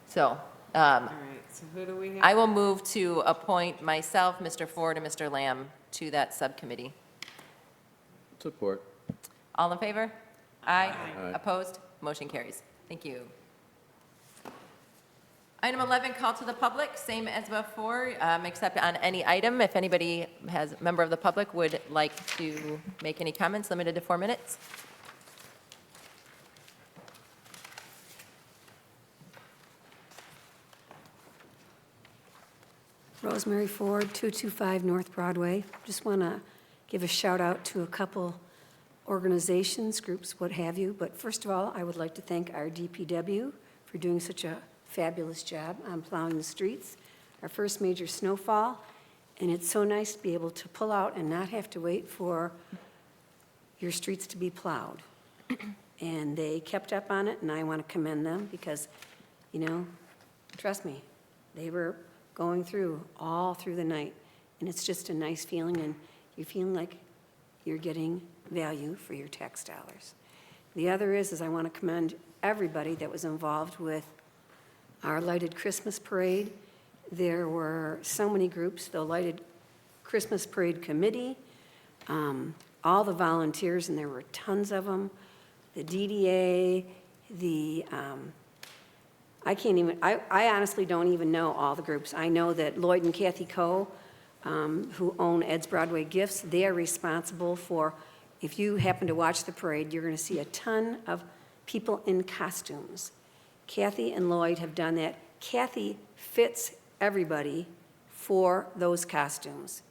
Speaker 1: so
Speaker 7: All right, so who do we have?
Speaker 1: I will move to appoint myself, Mr. Ford, and Mr. Lamb to that subcommittee.
Speaker 5: Support.
Speaker 1: All in favor? Aye.
Speaker 5: Aye.
Speaker 1: Opposed? Motion carries. Thank you. Item 11, call to the public, same as before, except on any item. If anybody has, a member of the public would like to make any comments, limited to 4 minutes.
Speaker 9: Rosemary Ford, 225 North Broadway. Just want to give a shout out to a couple organizations, groups, what have you. But first of all, I would like to thank our DPW for doing such a fabulous job on plowing the streets. Our first major snowfall, and it's so nice to be able to pull out and not have to wait for your streets to be plowed. And they kept up on it, and I want to commend them because, you know, trust me, they were going through all through the night. And it's just a nice feeling, and you're feeling like you're getting value for your tax dollars. The other is I want to commend everybody that was involved with our lighted Christmas parade. There were so many groups, the lighted Christmas parade committee, all the volunteers, and there were tons of them, the DDA, I can't even, I honestly don't even know all the groups. I know that Lloyd and Kathy Coe, who own Ed's Broadway Gifts, they are responsible for, if you happen to watch the parade, you're going to see a ton of people in costumes. Kathy and Lloyd have done that. Kathy fits everybody for those costumes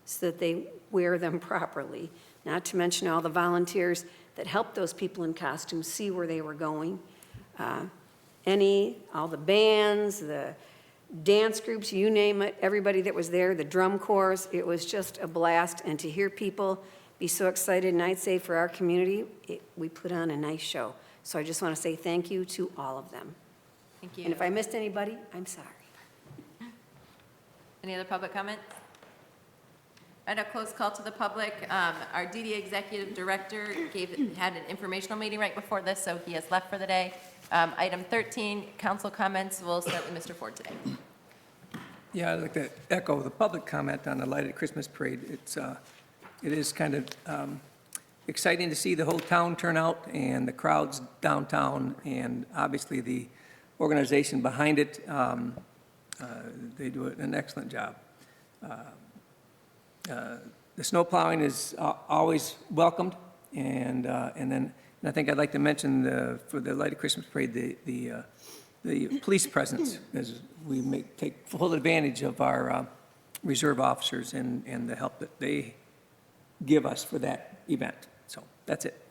Speaker 9: so that they wear them properly, not to mention all the volunteers that helped those people in costumes see where they were going. All the bands, the dance groups, you name it, everybody that was there, the drum corps, it was just a blast. And to hear people be so excited, and I'd say for our community, we put on a nice show. So I just want to say thank you to all of them.
Speaker 1: Thank you.
Speaker 9: And if I missed anybody, I'm sorry.
Speaker 1: Any other public comments? All right, a close call to the public. Our DDA Executive Director had an informational meeting right before this, so he has left for the day. Item 13, council comments. We'll start with Mr. Ford today.
Speaker 8: Yeah, I'd like to echo the public comment on the lighted Christmas parade. It is kind of exciting to see the whole town turn out and the crowds downtown, and obviously the organization behind it. They do an excellent job. The snow plowing is always welcomed, and I think I'd like to mention for the lighted Christmas parade, the police presence, as we take full advantage of our reserve officers and the help that they give us for that event. So that's it.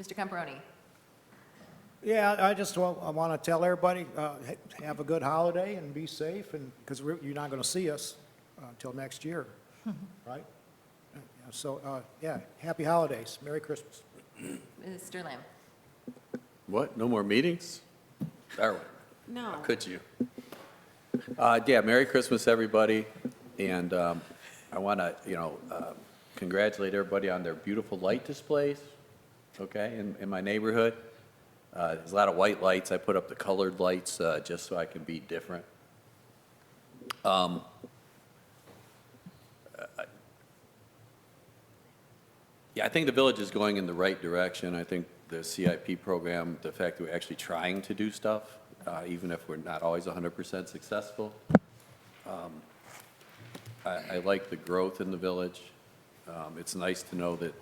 Speaker 1: Mr. Camperoni.
Speaker 11: Yeah, I want to tell everybody, have a good holiday and be safe, and because you're not going to see us until next year, right? So, yeah, happy holidays, Merry Christmas.
Speaker 1: Mr. Lamb.
Speaker 5: What, no more meetings? Darwin,
Speaker 7: No.
Speaker 5: how could you? Yeah, Merry Christmas, everybody, and I want to, congratulate everybody on their beautiful light displays, okay, in my neighborhood. There's a lot of white lights. I put up the colored lights just so I can be different. Yeah, I think the village is going in the right direction. I think the CIP program, the fact that we're actually trying to do stuff, even if we're not always 100% successful. I like the growth in the village. It's nice to know that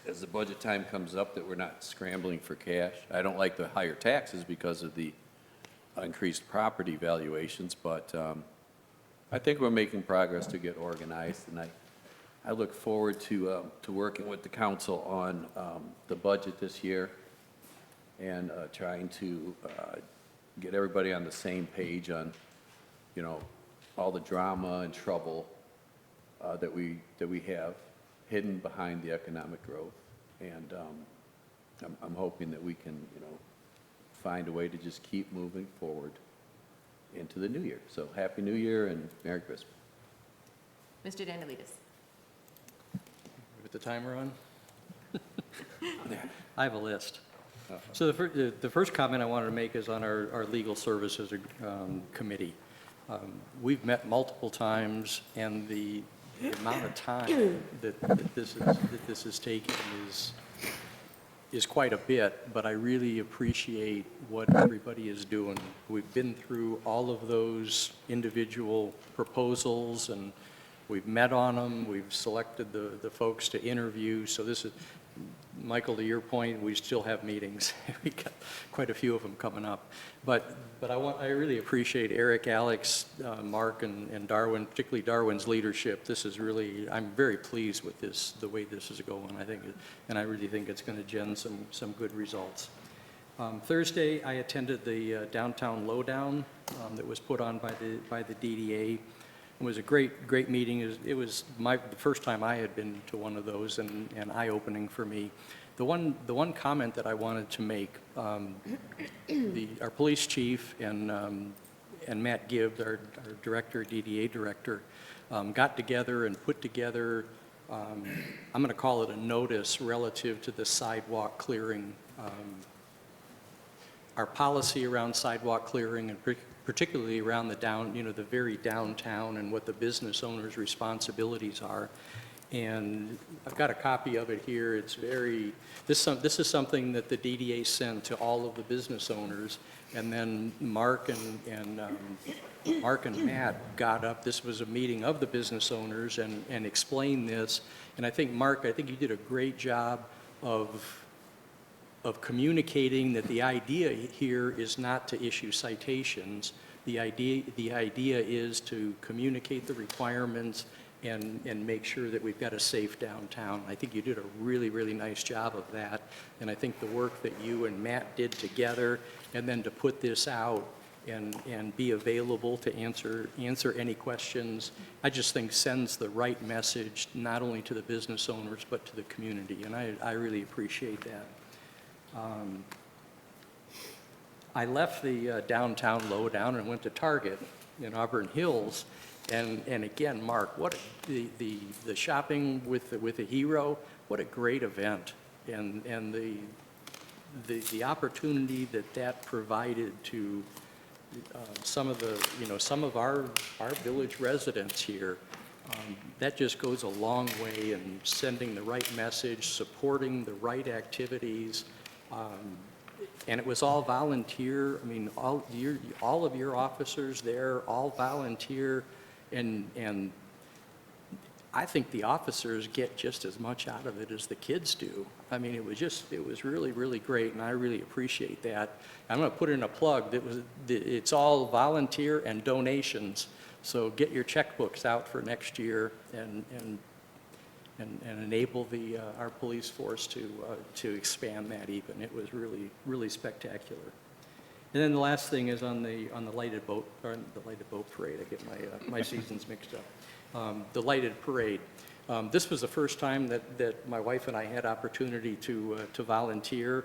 Speaker 5: as the budget time comes up that we're not scrambling for cash. I don't like the higher taxes because of the increased property valuations, but I think we're making progress to get organized, and I look forward to working with the council on the budget this year and trying to get everybody on the same page on, all the drama and trouble that we have hidden behind the economic growth. And I'm hoping that we can, find a way to just keep moving forward into the new year. So Happy New Year and Merry Christmas.
Speaker 1: Mr. Dandelides.
Speaker 3: With the timer on? I have a list. So the first comment I wanted to make is on our legal services committee. We've met multiple times, and the amount of time that this is taking is quite a bit, but I really appreciate what everybody is doing. We've been through all of those individual proposals, and we've met on them. We've selected the folks to interview. So this is Michael, to your point, we still have meetings. We got quite a few of them coming up. But I really appreciate Eric, Alex, Mark, and Darwin, particularly Darwin's leadership. This is really, I'm very pleased with this, the way this is going. And I really think it's going to gen some good results. Thursday, I attended the Downtown Lowdown that was put on by the DDA. It was a great meeting. It was the first time I had been to one of those, and eye-opening for me. The one comment that I wanted to make, our police chief and Matt Gibbs, our director, DDA director, got together and put together, I'm going to call it a notice relative to the sidewalk clearing, our policy around sidewalk clearing, and particularly around the very downtown, and what the business owner's responsibilities are. And I've got a copy of it here. It's this is something that the DDA sent to all of the business owners, and then Mark and Matt got up. This was a meeting of the business owners and explained this. And I think, Mark, you did a great job of communicating that the idea here is not to issue citations. The idea is to communicate the requirements and make sure that we've got a safe downtown. I think you did a really, really nice job of that. And I think the work that you and Matt did together, and then to put this out and be available to answer any questions, I just think sends the right message, not only to the business owners, but to the community. And I really appreciate that. I left the downtown Lowdown and went to Target in Auburn Hills, and again, Mark, what the shopping with the hero, what a great event, and the opportunity that provided to some of our village residents here. That just goes a long way in sending the right message, supporting the right activities. And it was all volunteer. I mean, all of your officers there, all volunteer, and I think the officers get just as much out of it as the kids do. I mean, it was really, really great, and I really appreciate that. I'm going to put in a plug. It's all volunteer and donations. So get your checkbooks out for next year and enable our police force to expand that even. It was really, really spectacular. And then the last thing is on the lighted boat, or the lighted boat parade. I get my seasons mixed up. The lighted parade. This was the first time that my wife and I had opportunity to volunteer.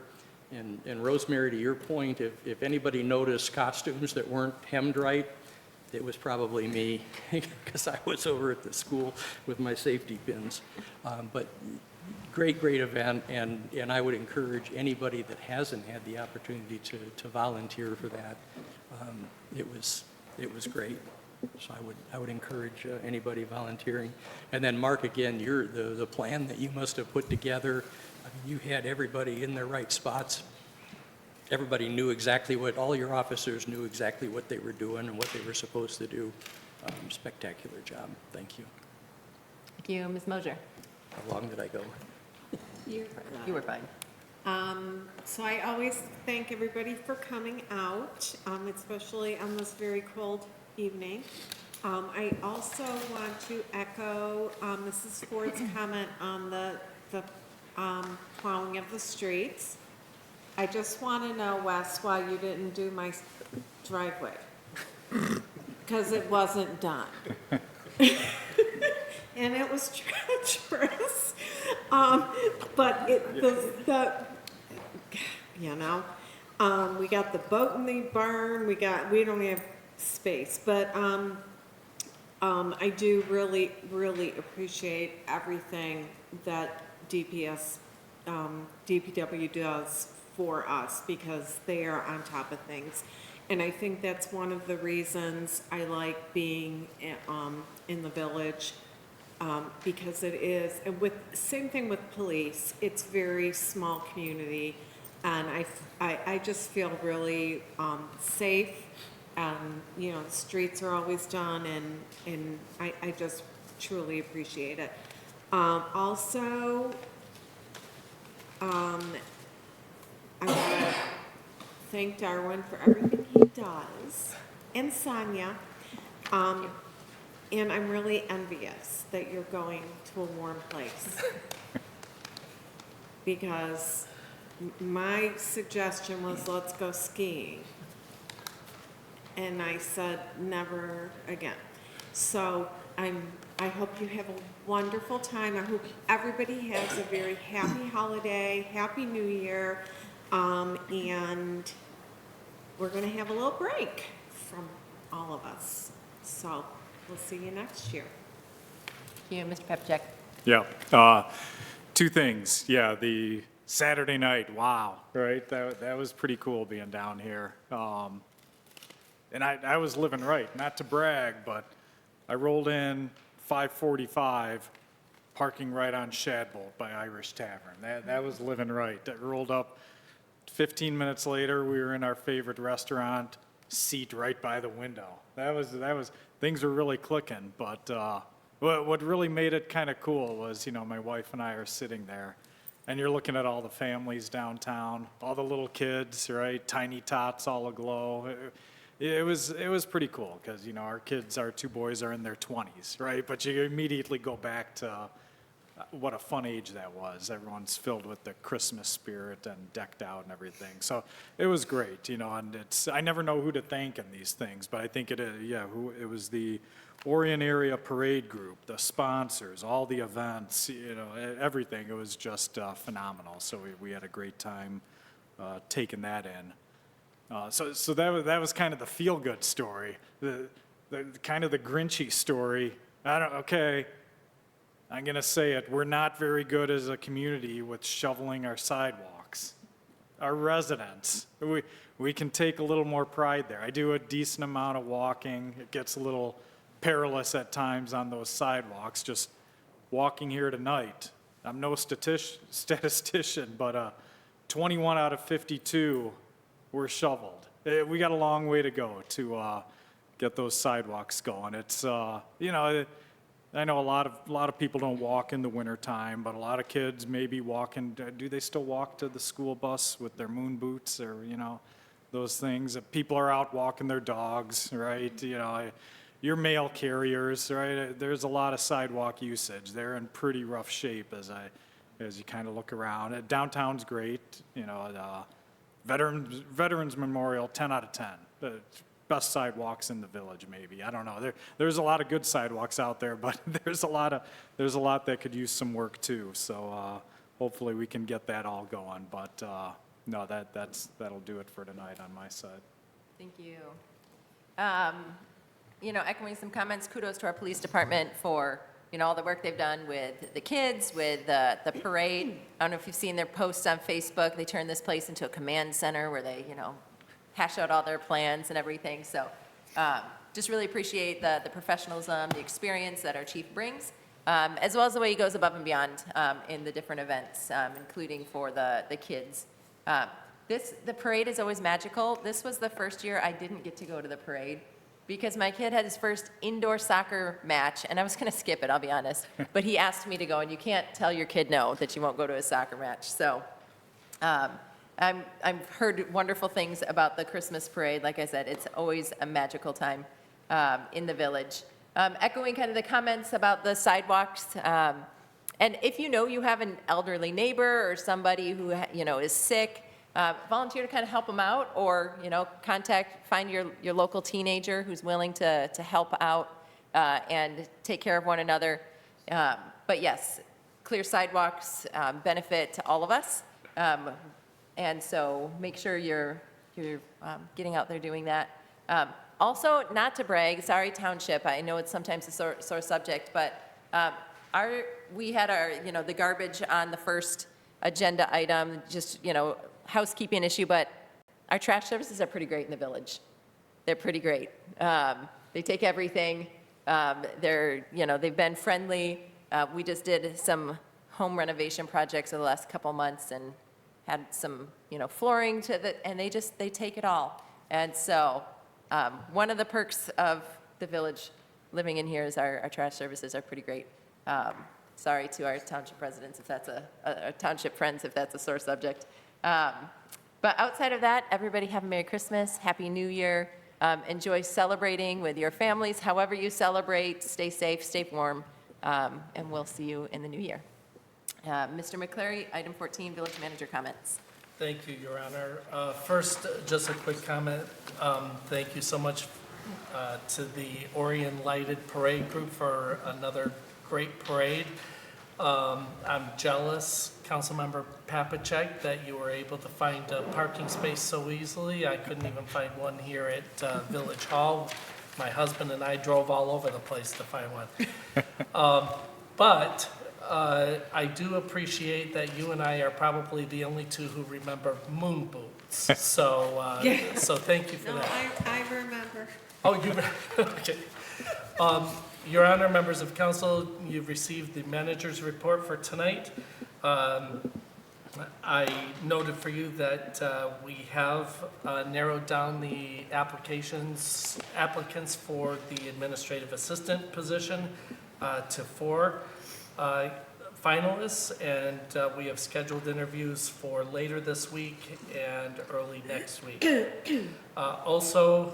Speaker 3: And Rosemary, to your point, if anybody noticed costumes that weren't hemmed right, it was probably me, because I was over at the school with my safety pins. But great event, and I would encourage anybody that hasn't had the opportunity to volunteer for that. It was great. So I would encourage anybody volunteering. And then Mark, again, the plan that you must have put together, I mean, you had everybody in their right spots. Everybody knew exactly all your officers knew exactly what they were doing and what they were supposed to do. Spectacular job. Thank you.
Speaker 1: Thank you, Ms. Mosier.
Speaker 3: How long did I go?
Speaker 1: You were fine.
Speaker 7: So I always thank everybody for coming out, especially on this very cold evening. I also want to echo Mrs. Ford's comment on the plowing of the streets. I just want to know, Wes, why you didn't do my driveway, because it wasn't done. And it was treacherous. But we got the boat in the barn, we don't have space, but I do really, really appreciate everything that DPW does for us, because they are on top of things. And I think that's one of the reasons I like being in the village, because it is, and same thing with police, it's very small community, and I just feel really safe, and, the streets are always done, and I just truly appreciate it. Also, I want to thank Darwin for everything he does, and Sonia. And I'm really envious that you're going to a warm place. Because my suggestion was, let's go skiing. And I said, never again. So I hope you have a wonderful time. I hope everybody has a very happy holiday, happy New Year. And we're gonna have a little break from all of us. So we'll see you next year.
Speaker 1: Thank you, Mr. Pepchek.
Speaker 12: Yeah, two things. Yeah, the Saturday night, wow, right? That was pretty cool being down here. And I was living right, not to brag, but I rolled in 5:45, parking right on Shadbolt by Irish Tavern. That was living right. I rolled up 15 minutes later, we were in our favorite restaurant, seat right by the window. That was, things were really clicking, but what really made it kind of cool was, my wife and I are sitting there, and you're looking at all the families downtown, all the little kids, right? Tiny tots all aglow. It was pretty cool, because, our two boys are in their 20s, right? But you immediately go back to what a fun age that was. Everyone's filled with the Christmas spirit and decked out and everything. So it was great, and I never know who to thank in these things, but I think it was the Orion area parade group, the sponsors, all the events, everything. It was just phenomenal. So we had a great time taking that in. So that was kind of the feel-good story, the kind of the Grinchy story. I'm going to say it, we're not very good as a community with shoveling our sidewalks. Our residents, we can take a little more pride there. I do a decent amount of walking. It gets a little perilous at times on those sidewalks, just walking here tonight. I'm no statistician, but 21 out of 52 were shoveled. We got a long way to go to get those sidewalks going. It's, I know a lot of people don't walk in the wintertime, but a lot of kids maybe walking. Do they still walk to the school bus with their moon boots or, those things? People are out walking their dogs, right? Your mail carriers, right? There's a lot of sidewalk usage. They're in pretty rough shape as you kind of look around. Downtown's great, Veterans Memorial, 10 out of 10. Best sidewalks in the village, maybe. I don't know. There's a lot of good sidewalks out there, but there's a lot that could use some work too. So hopefully we can get that all going. But no, that'll do it for tonight on my side.
Speaker 1: Thank you. Echoing some comments, kudos to our police department for, all the work they've done with the kids, with the parade. I don't know if you've seen their posts on Facebook. They turned this place into a command center where they, hash out all their plans and everything. So just really appreciate the professionalism, the experience that our chief brings, as well as the way he goes above and beyond in the different events, including for the kids. The parade is always magical. This was the first year I didn't get to go to the parade because my kid had his first indoor soccer match, and I was going to skip it, I'll be honest. But he asked me to go, and you can't tell your kid no, that you won't go to a soccer match. So I've heard wonderful things about the Christmas parade. Like I said, it's always a magical time in the village. Echoing kind of the comments about the sidewalks, and if you have an elderly neighbor or somebody who is sick, volunteer to kind of help them out, or find your local teenager who's willing to help out and take care of one another. But yes, clear sidewalks benefit to all of us. And so make sure you're getting out there doing that. Also, not to brag, sorry Township, I know it's sometimes a sore subject, but we had the garbage on the first agenda item, just, housekeeping issue, but our trash services are pretty great in the village. They're pretty great. They take everything. They've been friendly. We just did some home renovation projects over the last couple months and had some, flooring and they take it all. And so one of the perks of the village living in here is our trash services are pretty great. Sorry to our township residents if that's our township friends if that's a sore subject. But outside of that, everybody have a Merry Christmas, Happy New Year. Enjoy celebrating with your families, however you celebrate. Stay safe, stay warm, and we'll see you in the new year. Mr. McCleary, item 14, village manager comments.
Speaker 4: Thank you, Your Honor. First, just a quick comment. Thank you so much to the Orion Lighted Parade Group for another great parade. I'm jealous, Councilmember Papacek, that you were able to find a parking space so easily. I couldn't even find one here at Village Hall. My husband and I drove all over the place to find one. But I do appreciate that you and I are probably the only two who remember moon boots. So, so thank you for that.
Speaker 7: I remember.
Speaker 4: Oh, you, okay. Your Honor, members of council, you've received the manager's report for tonight. I noted for you that we have narrowed down the applicants for the administrative assistant position to 4 finalists, and we have scheduled interviews for later this week and early next week. Also,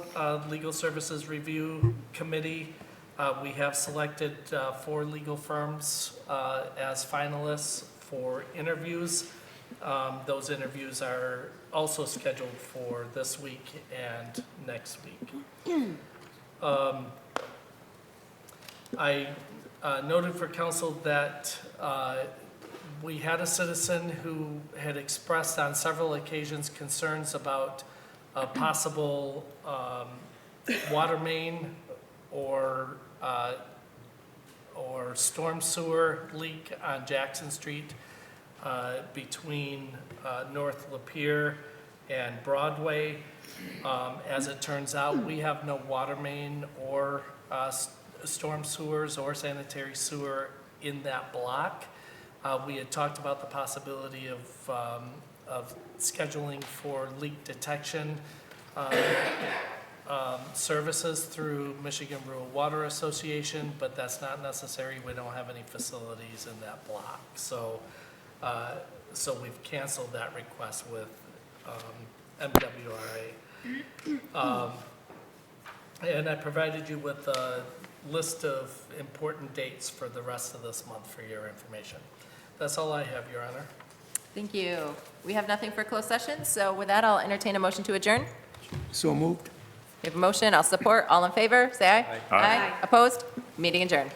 Speaker 4: Legal Services Review Committee, we have selected 4 legal firms as finalists for interviews. Those interviews are also scheduled for this week and next week. I noted for council that we had a citizen who had expressed on several occasions concerns about a possible water main or storm sewer leak on Jackson Street between North Lapeer and Broadway. As it turns out, we have no water main or storm sewers or sanitary sewer in that block. We had talked about the possibility of scheduling for leak detection services through Michigan Rural Water Association, but that's not necessary. We don't have any facilities in that block. So, so we've canceled that request with MWRA. And I provided you with a list of important dates for the rest of this month for your information. That's all I have, Your Honor.
Speaker 1: Thank you. We have nothing for closed session, so with that, I'll entertain a motion to adjourn.
Speaker 8: So moved.
Speaker 1: We have a motion, I'll support. All in favor, say aye.
Speaker 12: Aye.
Speaker 1: Aye. Opposed? Meeting adjourned.